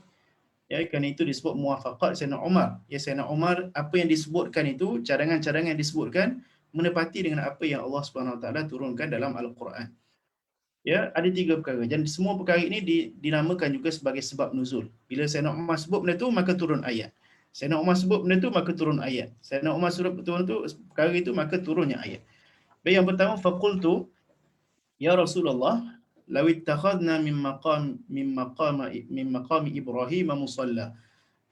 Ya, kerana itu disebut muwafaqat Sayyidina Umar. Ya, Sayyidina Umar apa yang disebutkan itu, cadangan-cadangan yang disebutkan menepati dengan apa yang Allah Subhanahu Wa Taala turunkan dalam Al-Quran. Ya, ada 3 perkara. Dan semua perkara ini dinamakan juga sebagai sebab nuzul. Bila Sayyidina Umar sebut benda tu, maka turun ayat. Sayyidina Umar sebut benda tu, maka turun ayat. Sayyidina Umar sebut turun tu, perkara itu, maka turunnya ayat. Baik, yang pertama, faqultu ya Rasulullah, law ittakhadna min maqami Ibrahim musalla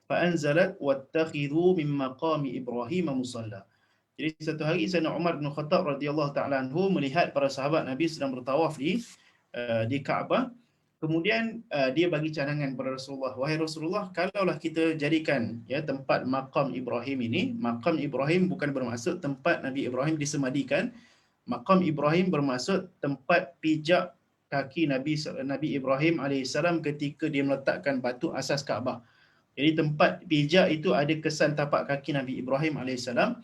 fa anzalat wattakhidhu min maqami Ibrahim musalla. Jadi satu hari Sayyidina Umar bin Khattab radhiyallahu taala anhu melihat para sahabat Nabi sedang bertawaf di Kaabah. Kemudian dia bagi cadangan kepada Rasulullah, wahai Rasulullah, kalaulah kita jadikan ya tempat maqam Ibrahim ini, maqam Ibrahim bukan bermaksud tempat Nabi Ibrahim disemadikan. Maqam Ibrahim bermaksud tempat pijak kaki Nabi Ibrahim alaihissalam ketika dia meletakkan batu asas Kaabah. Jadi tempat pijak itu ada kesan tapak kaki Nabi Ibrahim alaihissalam.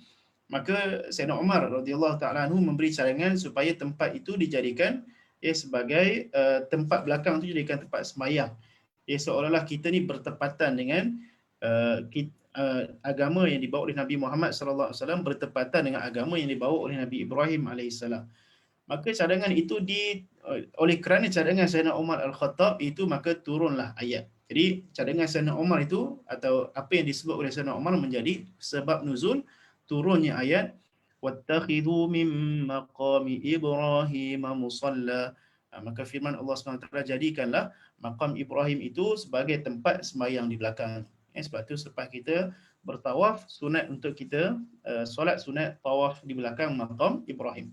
Maka Sayyidina Umar radhiyallahu taala anhu memberi cadangan supaya tempat itu dijadikan sebagai tempat belakang itu dijadikan tempat sembahyang. Seolah-olah kita ni bertepatan dengan agama yang dibawa oleh Nabi Muhammad sallallahu alaihi wasallam bertepatan dengan agama yang dibawa oleh Nabi Ibrahim alaihissalam. Maka cadangan itu oleh kerana cadangan Sayyidina Umar Al-Khattab itu, maka turunlah ayat. Jadi cadangan Sayyidina Umar itu atau apa yang disebut oleh Sayyidina Umar menjadi sebab nuzul turunnya ayat wattakhidhu min maqami Ibrahim musalla. Maka firman Allah SWT, jadikanlah maqam Ibrahim itu sebagai tempat sembahyang di belakang. Sebab tu selepas kita bertawaf, sunat untuk kita solat sunat tawaf di belakang maqam Ibrahim.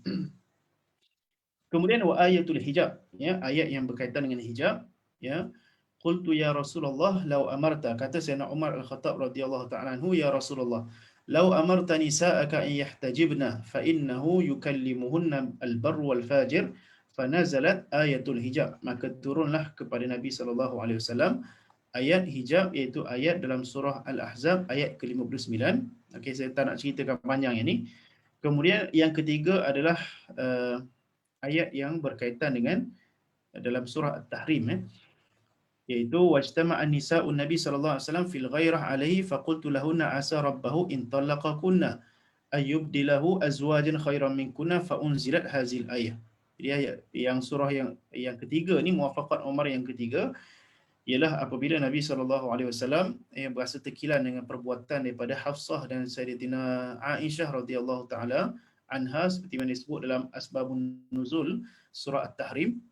Kemudian wa ayatul hijab, ya, ayat yang berkaitan dengan hijab, ya. Qultu ya Rasulullah law amarta, kata Sayyidina Umar Al-Khattab radhiyallahu ta'ala anhu, ya Rasulullah, law amarta nisa'aka an yahtajibna fa innahu yukallimuhunna al-barr wal fajir, fanazalat ayatul hijab. Maka turunlah kepada Nabi sallallahu alaihi wasallam ayat hijab, iaitu ayat dalam surah Al-Ahzab ayat ke-59. Okey, saya tak nak ceritakan panjang yang ni. Kemudian yang ketiga adalah ayat yang berkaitan dengan dalam surah At-Tahrim, iaitu wajtama'an nisa'un Nabi sallallahu alaihi wasallam fil ghairah alaihi faqultu lahunna asa rabbahu in talaqakunna ayyubdilahu azwajan khairan minkunna fa unzilat hazil ayah. Jadi ayat yang surah yang ketiga ni, muwafaqat Umar yang ketiga, ialah apabila Nabi sallallahu alaihi wasallam berasa terkilan dengan perbuatan daripada Hafsah dan Sayyidatina Aisyah radhiyallahu taala anha, seperti yang disebut dalam asbabun nuzul surah At-Tahrim.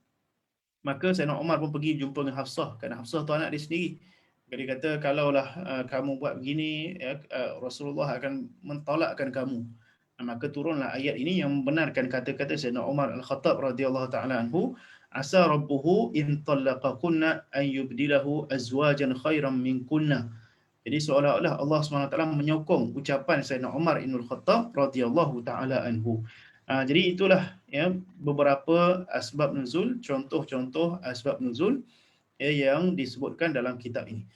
Maka Sayyidina Umar pun pergi jumpa dengan Hafsah, kerana Hafsah tu anak dia sendiri. Dia kata, kalaulah kamu buat begini, Rasulullah akan mentolakkan kamu. Maka turunlah ayat ini yang membenarkan kata-kata Sayyidina Umar Al-Khattab radhiyallahu taala anhu, asa rabbuhu in talaqakunna an yubdilahu azwajan khairan minkunna. Jadi seolah-olah Allah SWT menyokong ucapan Sayyidina Umar Ibn Khattab radhiyallahu taala anhu. Jadi itulah ya beberapa asbab nuzul, contoh-contoh asbab nuzul yang disebutkan dalam kitab ini.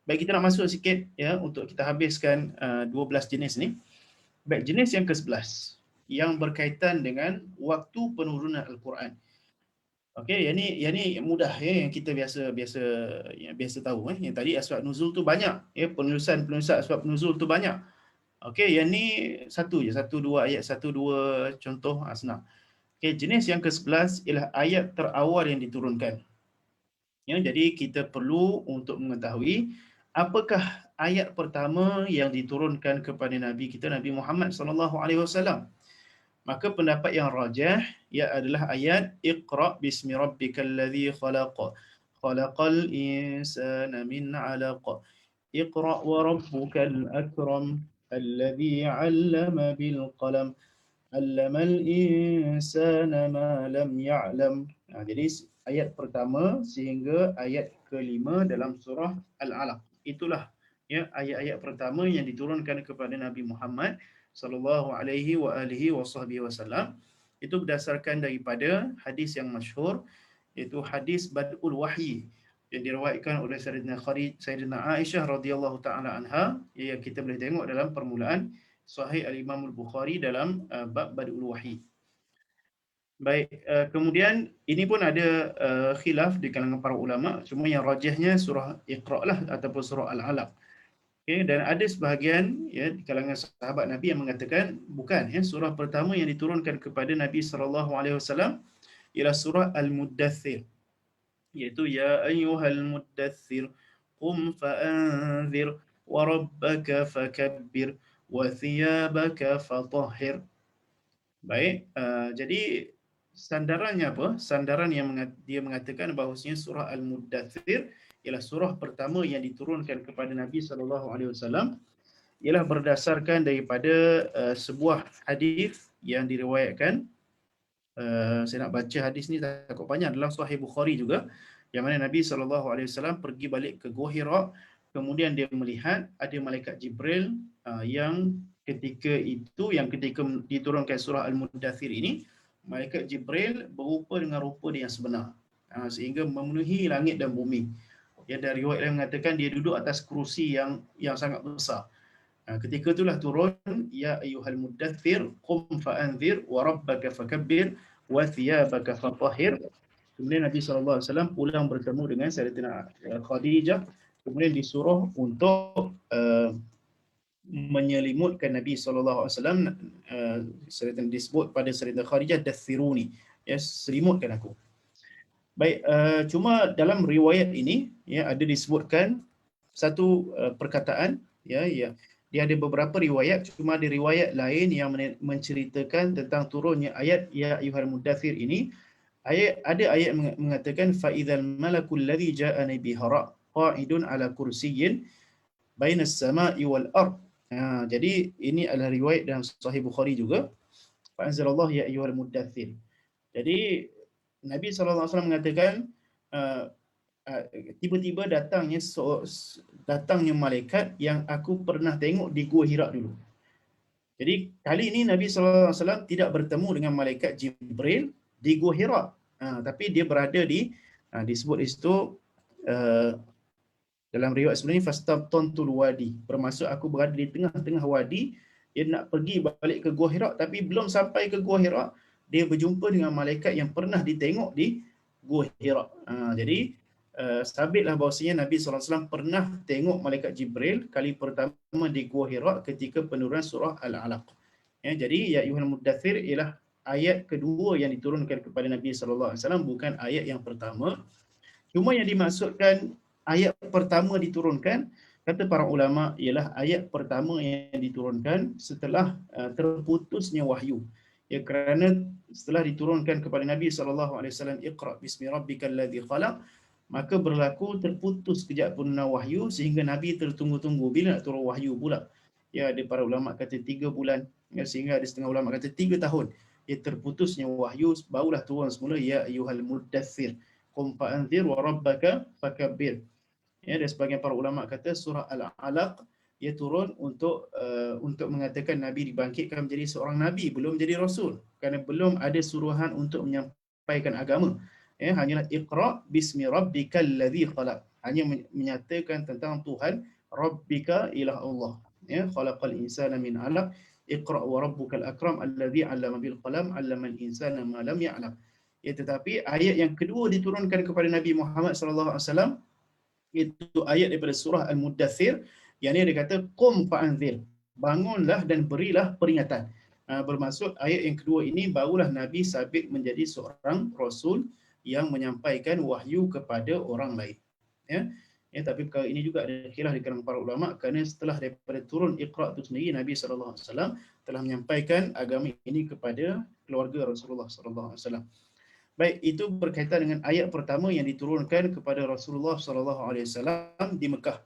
Baik, kita nak masuk sikit ya untuk kita habiskan 12 jenis ni. Baik, jenis yang ke-11. yang berkaitan dengan waktu penurunan Al-Quran. Okey, yang ni mudah ya, yang kita biasa tahu Yang tadi asbab nuzul tu banyak ya, penulisan asbab nuzul tu banyak. Okey, yang ni satu je, satu dua contoh senang. Okey, jenis yang ke-11 ialah ayat terawal yang diturunkan. Ya, jadi kita perlu untuk mengetahui apakah ayat pertama yang diturunkan kepada Nabi kita, Nabi Muhammad sallallahu alaihi wasallam. Maka pendapat yang rajah ia adalah ayat Iqra bismi rabbikal ladzi khalaq. Khalaqal insana min 'alaq. Iqra wa rabbukal akram alladzi 'allama bil qalam. 'Allamal insana ma lam ya'lam. Jadi ayat pertama sehingga ayat kelima dalam surah Al-Alaq. Itulah ya ayat-ayat pertama yang diturunkan kepada Nabi Muhammad sallallahu alaihi wa alihi wasallam. Itu berdasarkan daripada hadis yang masyhur, iaitu hadis Bad'ul Wahyi yang diriwayatkan oleh Sayyidina Aisyah radhiyallahu taala anha, yang kita boleh tengok dalam permulaan Sahih Al-Imam Al-Bukhari dalam bab Bad'ul Wahyi. Baik, kemudian ini pun ada khilaf di kalangan para ulama, cuma yang rajihnya surah Iqra lah ataupun surah Al-Alaq. Okay, dan ada sebahagian ya di kalangan sahabat Nabi yang mengatakan bukan ya, surah pertama yang diturunkan kepada Nabi sallallahu alaihi wasallam ialah surah Al-Muddathir, iaitu ya ayyuhal muddathir qum fa'anzir wa rabbaka fakabbir wa thiyabaka fatahhir. Baik, jadi sandarannya apa? Sandaran yang dia mengatakan bahawasanya surah Al-Muddathir ialah surah pertama yang diturunkan kepada Nabi sallallahu alaihi wasallam, ialah berdasarkan daripada sebuah hadis yang diriwayatkan. Saya nak baca hadis ni takut panjang, dalam Sahih Bukhari juga, yang mana Nabi sallallahu alaihi wasallam pergi balik ke Gua Hira, kemudian dia melihat ada malaikat Jibril yang ketika diturunkan surah Al-Muddathir ini, malaikat Jibril berupa dengan rupa dia yang sebenar, sehingga memenuhi langit dan bumi. Ya, dari riwayat yang mengatakan dia duduk atas kerusi yang sangat besar. Ketika itulah turun ya ayyuhal muddathir qum fa'anzir wa rabbaka fakabbir wa thiyabaka fatahhir. Kemudian Nabi sallallahu alaihi wasallam pulang bertemu dengan Sayyidatina Khadijah, kemudian disuruh untuk menyelimutkan Nabi sallallahu alaihi wasallam. Sayyidatina disebut pada Sayyidatina Khadijah, dathiruni, ya, selimutkan aku. Baik, cuma dalam riwayat ini ya ada disebutkan satu perkataan ya, dia ada beberapa riwayat, cuma ada riwayat lain yang menceritakan tentang turunnya ayat ya ayyuhal muddathir ini. Ada ayat mengatakan fa idzal malakul ladzi ja'ani bihara qa'idun ala kursiyyin bainas sama'i wal ard. Jadi ini adalah riwayat dalam Sahih Bukhari juga. Fa anzalallahu ya ayyuhal muddathir. Jadi Nabi SAW mengatakan tiba-tiba datangnya malaikat yang aku pernah tengok di Gua Hira dulu. Jadi kali ini Nabi SAW tidak bertemu dengan malaikat Jibril di Gua Hira, tapi dia berada disebut di situ dalam riwayat sebelum ini fastabtantul wadi, bermaksud aku berada di tengah-tengah wadi. Dia nak pergi balik ke Gua Hira, tapi belum sampai ke Gua Hira dia berjumpa dengan malaikat yang pernah ditengok di Gua Hira. Jadi sabitlah bahawasanya Nabi SAW pernah tengok malaikat Jibril kali pertama di Gua Hira ketika penurunan surah Al-Alaq. Ya, jadi ya ayyuhal muddathir ialah ayat kedua yang diturunkan kepada Nabi SAW, bukan ayat yang pertama. Cuma yang dimaksudkan ayat pertama diturunkan, kata para ulama, ialah ayat pertama yang diturunkan setelah terputusnya wahyu. Ya, kerana setelah diturunkan kepada Nabi SAW Iqra bismi rabbikal ladzi khalaq, maka berlaku terputus kejap penurunan wahyu sehingga Nabi tertunggu-tunggu bila nak turun wahyu pula. Ya, ada para ulama kata 3 bulan, ya, sehingga ada setengah ulama kata 3 tahun. Ya, terputusnya wahyu barulah turun semula ya ayyuhal muddathir qum fa'anzir wa rabbaka fakabbir. Ya, dan sebagian para ulama kata surah Al-Alaq ia turun untuk mengatakan Nabi dibangkitkan menjadi seorang Nabi, belum jadi Rasul, kerana belum ada suruhan untuk menyampaikan agama. Ya, hanyalah Iqra bismi rabbikal ladzi khalaq, hanya menyatakan tentang Tuhan. Rabbika ialah Allah, ya, khalaqal insana min 'alaq, Iqra wa rabbukal akram alladhi 'allama bil qalam 'allamal insana ma lam ya'lam. Ya, tetapi ayat yang kedua diturunkan kepada Nabi Muhammad sallallahu alaihi wasallam itu ayat daripada surah Al-Muddathir, yang ni dia kata qum fa'anzir, bangunlah dan berilah peringatan. Bermaksud ayat yang kedua ini barulah Nabi sabit menjadi seorang rasul yang menyampaikan wahyu kepada orang lain. Ya. Ya, tapi perkara ini juga ada khilaf di kalangan para ulama, kerana setelah daripada turun Iqra itu sendiri, Nabi sallallahu alaihi wasallam telah menyampaikan agama ini kepada keluarga Rasulullah sallallahu alaihi wasallam. Baik, itu berkaitan dengan ayat pertama yang diturunkan kepada Rasulullah sallallahu alaihi wasallam di Mekah.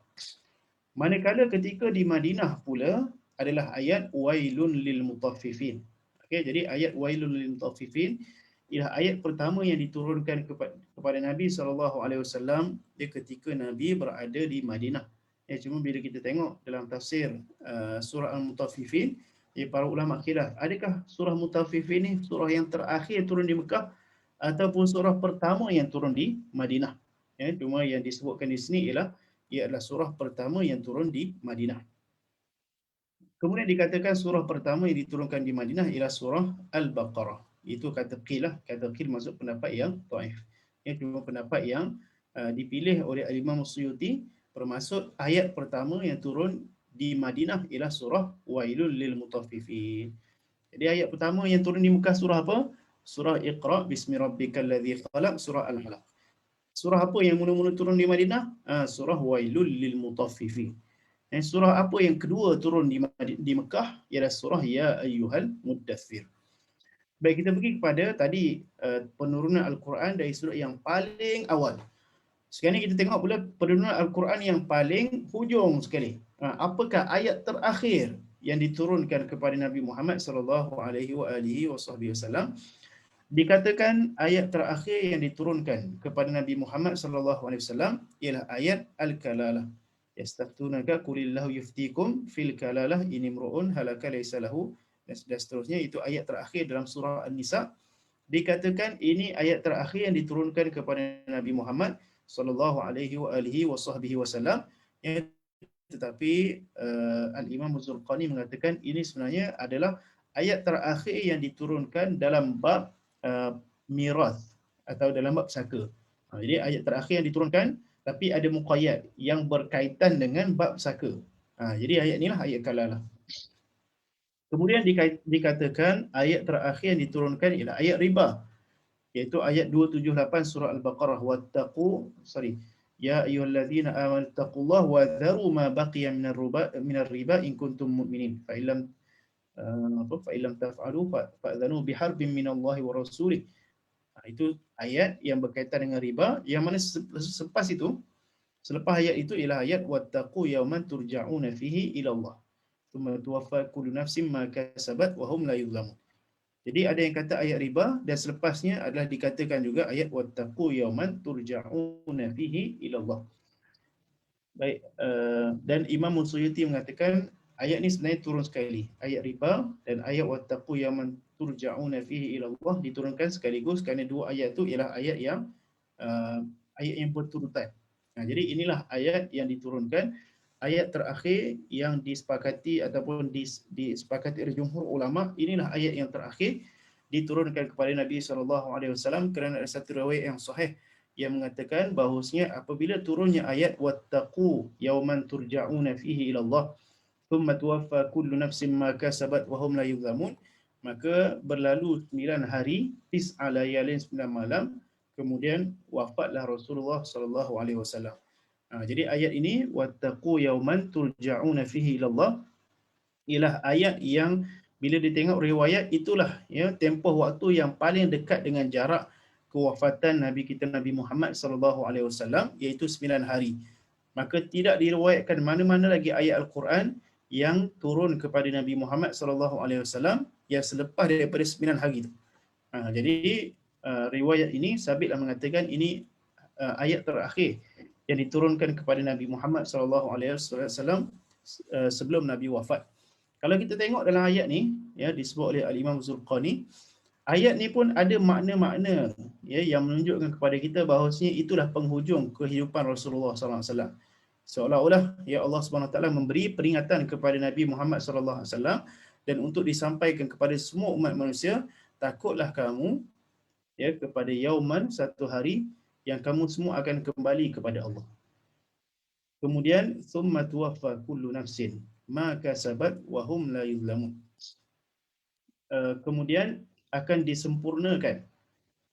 Manakala ketika di Madinah pula adalah ayat wailun lil mutaffifin. Okey, jadi ayat wailun lil mutaffifin ialah ayat pertama yang diturunkan kepada Nabi sallallahu alaihi wasallam ketika Nabi berada di Madinah. Ya, cuma bila kita tengok dalam tafsir surah Al-Mutaffifin, para ulama khilaf, adakah surah Mutaffifin ni surah yang terakhir turun di Mekah ataupun surah pertama yang turun di Madinah. Ya, cuma yang disebutkan di sini ialah ia adalah surah pertama yang turun di Madinah. Kemudian dikatakan surah pertama yang diturunkan di Madinah ialah surah Al-Baqarah. Itu kata qil lah, kata qil maksud pendapat yang dhaif. Ini cuma pendapat yang dipilih oleh Imam Suyuti, bermaksud ayat pertama yang turun di Madinah ialah surah Wailul lil Mutaffifin. Jadi ayat pertama yang turun di Mekah surah apa? Surah Iqra bismi rabbikal ladzi khalaq, surah Al-Alaq. Surah apa yang mula-mula turun di Madinah? Surah Wailul lil Mutaffifin. Dan surah apa yang kedua turun di Mekah ialah surah Ya Ayyuhal Muddathir. Baik, kita pergi kepada tadi penurunan Al-Quran dari surah yang paling awal. Sekarang kita tengok pula penurunan Al-Quran yang paling hujung sekali. Apakah ayat terakhir yang diturunkan kepada Nabi Muhammad sallallahu alaihi wasallam? Dikatakan ayat terakhir yang diturunkan kepada Nabi Muhammad sallallahu alaihi wasallam ialah ayat Al-Kalalah. Yastaftunaka qulillahu yuftikum fil kalalah in imru'un halaka laysa lahu, dan seterusnya. Itu ayat terakhir dalam surah An-Nisa. Dikatakan ini ayat terakhir yang diturunkan kepada Nabi Muhammad sallallahu alaihi wasallam. Tetapi Al-Imam Az-Zurqani mengatakan ini sebenarnya adalah ayat terakhir yang diturunkan dalam bab mirath atau dalam bab saka. Jadi ayat terakhir yang diturunkan tapi ada muqayyad yang berkaitan dengan bab saka. Jadi ayat inilah ayat kalalah. Kemudian dikatakan ayat terakhir yang diturunkan ialah ayat riba, iaitu ayat 278 surah Al-Baqarah, ya ayyuhallazina amanu taqullaha wa dharu ma baqiya minar riba in kuntum mu'minin fa illam taf'alu fa'dhanu biharbin minallahi wa rasulih. Itu ayat yang berkaitan dengan riba, yang mana selepas ayat itu ialah ayat wattaqu yawman turja'una fihi ila Allah thumma tuwaffa kullu nafsin ma kasabat wa hum la yuzlamun. Jadi ada yang kata ayat riba, dan selepasnya adalah dikatakan juga ayat wattaqu yawman turja'una fihi ila Allah. Baik, dan Imam Suyuti mengatakan ayat ni sebenarnya turun sekali. Ayat riba dan ayat wattaqu yawman turja'una fihi ila Allah diturunkan sekaligus, kerana dua ayat itu ialah ayat yang berturutan. Jadi inilah ayat yang diturunkan. Ayat terakhir yang disepakati ataupun disepakati oleh jumhur ulama, inilah ayat yang terakhir diturunkan kepada Nabi SAW, kerana ada satu riwayat yang sahih yang mengatakan bahawasanya apabila turunnya ayat wattaqu yawman turja'una fihi ila Allah thumma tuwaffa kullu nafsin ma kasabat wa hum la yuzlamun, maka berlalu 9 hari, 9 layalin 9 malam, kemudian wafatlah Rasulullah sallallahu alaihi wasallam. Jadi ayat ini wattaqu yawman turja'una fihi ila Allah ialah ayat yang bila ditengok riwayat itulah tempoh waktu yang paling dekat dengan jarak kewafatan Nabi kita Nabi Muhammad sallallahu alaihi wasallam, iaitu 9 hari. Maka tidak diriwayatkan mana-mana lagi ayat Al-Quran yang turun kepada Nabi Muhammad sallallahu alaihi wasallam yang selepas daripada 9 hari itu. Jadi riwayat ini sabitlah mengatakan ini ayat terakhir yang diturunkan kepada Nabi Muhammad sallallahu alaihi wasallam sebelum Nabi wafat. Kalau kita tengok dalam ayat ni, disebut oleh Al-Imam Zurqani, ayat ni pun ada makna-makna yang menunjukkan kepada kita bahawasanya itulah penghujung kehidupan Rasulullah sallallahu alaihi wasallam. Seolah-olah Allah Subhanahu Wa Taala memberi peringatan kepada Nabi Muhammad sallallahu alaihi wasallam dan untuk disampaikan kepada semua umat manusia, takutlah kamu ya kepada yauman, satu hari yang kamu semua akan kembali kepada Allah. Kemudian summa tuwaffa kullu nafsin ma kasabat wa hum la yuzlamun. Kemudian akan disempurnakan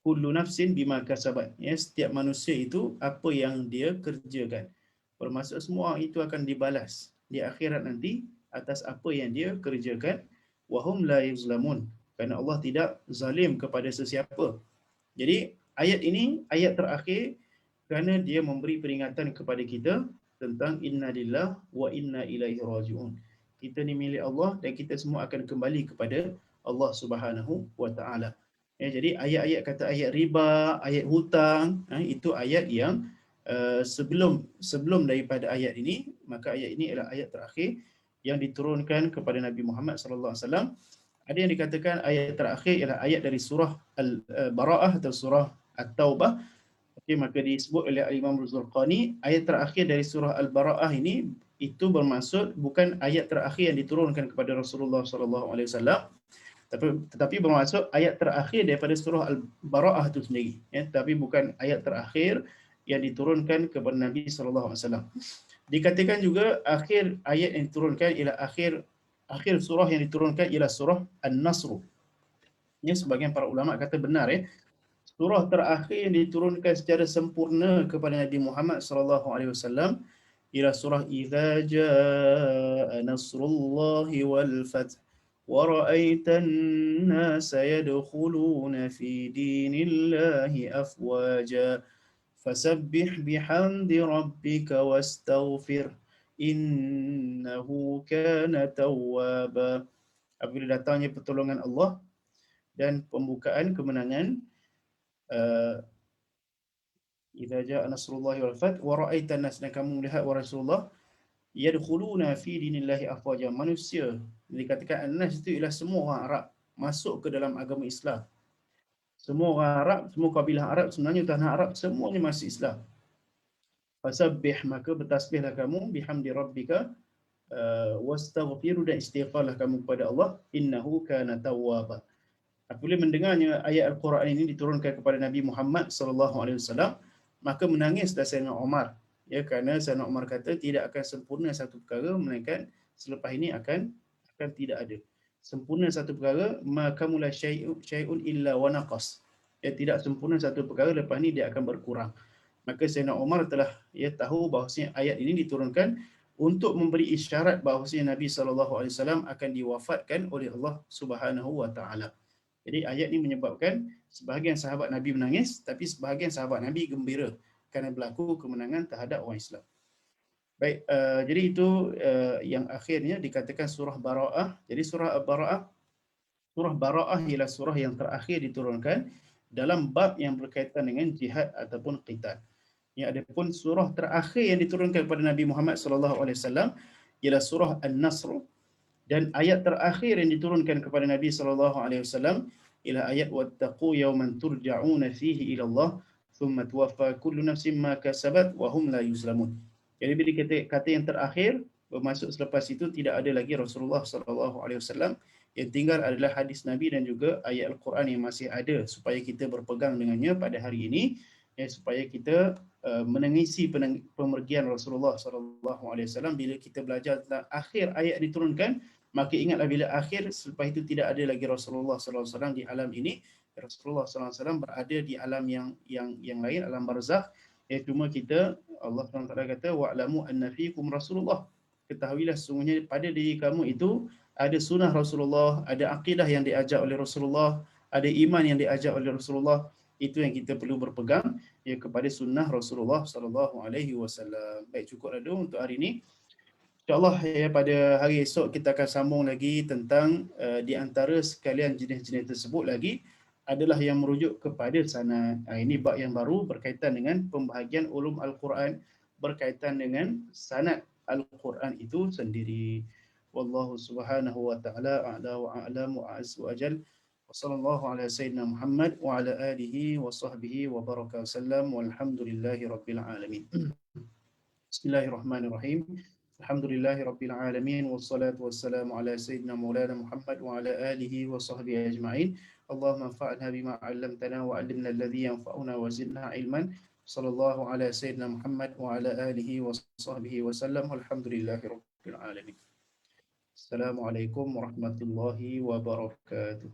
kullu nafsin bima kasabat, ya, setiap manusia itu apa yang dia kerjakan, bermaksud semua itu akan dibalas di akhirat nanti atas apa yang dia kerjakan. Wahum la yuzlamun, kerana Allah tidak zalim kepada sesiapa. Jadi ayat ini ayat terakhir kerana dia memberi peringatan kepada kita tentang inna lillah wa inna ilaihi raji'un. Kita ni milik Allah dan kita semua akan kembali kepada Allah Subhanahu wa taala. Ya, jadi ayat-ayat kata ayat riba, ayat hutang, itu ayat yang sebelum daripada ayat ini, maka ayat ini adalah ayat terakhir yang diturunkan kepada Nabi Muhammad sallallahu alaihi wasallam. Ada yang dikatakan ayat terakhir ialah ayat dari surah Al-Bara'ah atau surah At-Taubah. Okey, maka disebut oleh Imam Al-Zurqani, ayat terakhir dari surah Al-Bara'ah ini itu bermaksud bukan ayat terakhir yang diturunkan kepada Rasulullah sallallahu alaihi wasallam, tetapi bermaksud ayat terakhir daripada surah Al-Bara'ah itu sendiri, ya, tapi bukan ayat terakhir yang diturunkan kepada Nabi sallallahu alaihi wasallam. Dikatakan juga akhir ayat yang diturunkan ialah akhir surah yang diturunkan ialah surah An-Nasr. Ya, sebagian para ulama kata benar, ya. Surah terakhir yang diturunkan secara sempurna kepada Nabi Muhammad sallallahu alaihi wasallam ialah surah Idza Jaa Nasrullahi wal Fath wa ra'aitan nasa yadkhuluna fi dinillahi afwaja fasabbih bihamdi rabbika wastaghfir innahu kana tawwaba. Apabila datangnya pertolongan Allah dan pembukaan kemenangan, idza jaa nasrullahi wal fath wa ra'aitan nas, dan kamu melihat wa Rasulullah yadkhuluna fi dinillahi afwaja. Manusia dikatakan an-nas itu ialah semua orang Arab masuk ke dalam agama Islam. Semua orang Arab, semua kabilah Arab, sebenarnya tanah Arab semuanya masuk Islam. Fasabbih, maka bertasbihlah kamu, bihamdi rabbika, wastaghfiru, dan istighfarlah kamu kepada Allah, innahu kana tawwaba. Apabila mendengarnya ayat Al-Quran ini diturunkan kepada Nabi Muhammad sallallahu alaihi wasallam, maka menangislah Sayyidina Umar, ya, kerana Sayyidina Umar kata tidak akan sempurna satu perkara melainkan selepas ini akan tidak ada. Sempurna satu perkara, maka mula syai'un illa wa naqas. Ya, tidak sempurna satu perkara, lepas ini dia akan berkurang. Maka Sayyidina Umar telah tahu bahawasanya ayat ini diturunkan untuk memberi isyarat bahawasanya Nabi sallallahu alaihi wasallam akan diwafatkan oleh Allah Subhanahu wa taala. Jadi ayat ini menyebabkan sebahagian sahabat Nabi menangis, tapi sebahagian sahabat Nabi gembira kerana berlaku kemenangan terhadap orang Islam. Baik, jadi itu yang akhirnya dikatakan surah Bara'ah. Jadi surah Bara'ah ialah surah yang terakhir diturunkan dalam bab yang berkaitan dengan jihad ataupun qital. Ya, adapun surah terakhir yang diturunkan kepada Nabi Muhammad sallallahu alaihi wasallam ialah surah An-Nasr, dan ayat terakhir yang diturunkan kepada Nabi sallallahu alaihi wasallam ialah ayat wattaqu yawman turja'una fihi ila Allah thumma tuwaffa kullu nafsin ma kasabat wa hum la yuzlamun. Jadi bila kata yang terakhir, bermaksud selepas itu tidak ada lagi Rasulullah sallallahu alaihi wasallam, yang tinggal adalah hadis Nabi dan juga ayat Al-Quran yang masih ada supaya kita berpegang dengannya pada hari ini, ya, supaya kita menangisi pemergian Rasulullah sallallahu alaihi wasallam. Bila kita belajar tentang akhir ayat diturunkan, maka ingatlah bila akhir selepas itu tidak ada lagi Rasulullah sallallahu alaihi wasallam di alam ini. Rasulullah sallallahu alaihi wasallam berada di alam yang lain, alam barzakh. Ya, cuma kita, Allah SWT kata wa'lamu anna fiikum Rasulullah, ketahuilah sesungguhnya pada diri kamu itu ada sunnah Rasulullah, ada akidah yang diajar oleh Rasulullah, ada iman yang diajar oleh Rasulullah. Itu yang kita perlu berpegang, ya, kepada sunnah Rasulullah sallallahu alaihi wasallam. Baik, cukuplah dulu untuk hari ini. InsyaAllah, ya, pada hari esok kita akan sambung lagi tentang di antara sekalian jenis-jenis tersebut lagi adalah yang merujuk kepada sanad. Ini bab yang baru berkaitan dengan pembahagian ulum Al-Quran berkaitan dengan sanad Al-Quran itu sendiri. Wallahu subhanahu wa ta'ala a'la wa a'lam wa a'azz wa ajal. Wa sallallahu ala sayyidina Muhammad wa ala alihi wa sahbihi wa baraka wasallam walhamdulillahi rabbil alamin. Bismillahirrahmanirrahim. Alhamdulillahi Rabbil Alamin wassalatu wassalamu ala Sayyidina Maulana Muhammad wa ala alihi wa sahbihi ajma'in. Allahumma anfa'na bima 'allamtana wa 'allimna alladhi yanfa'una wa zidna ilman. Sallallahu ala Sayyidina Muhammad wa ala alihi wa sahbihi wa sallam. Alhamdulillahi Rabbil Alamin. Assalamualaikum warahmatullahi wabarakatuh.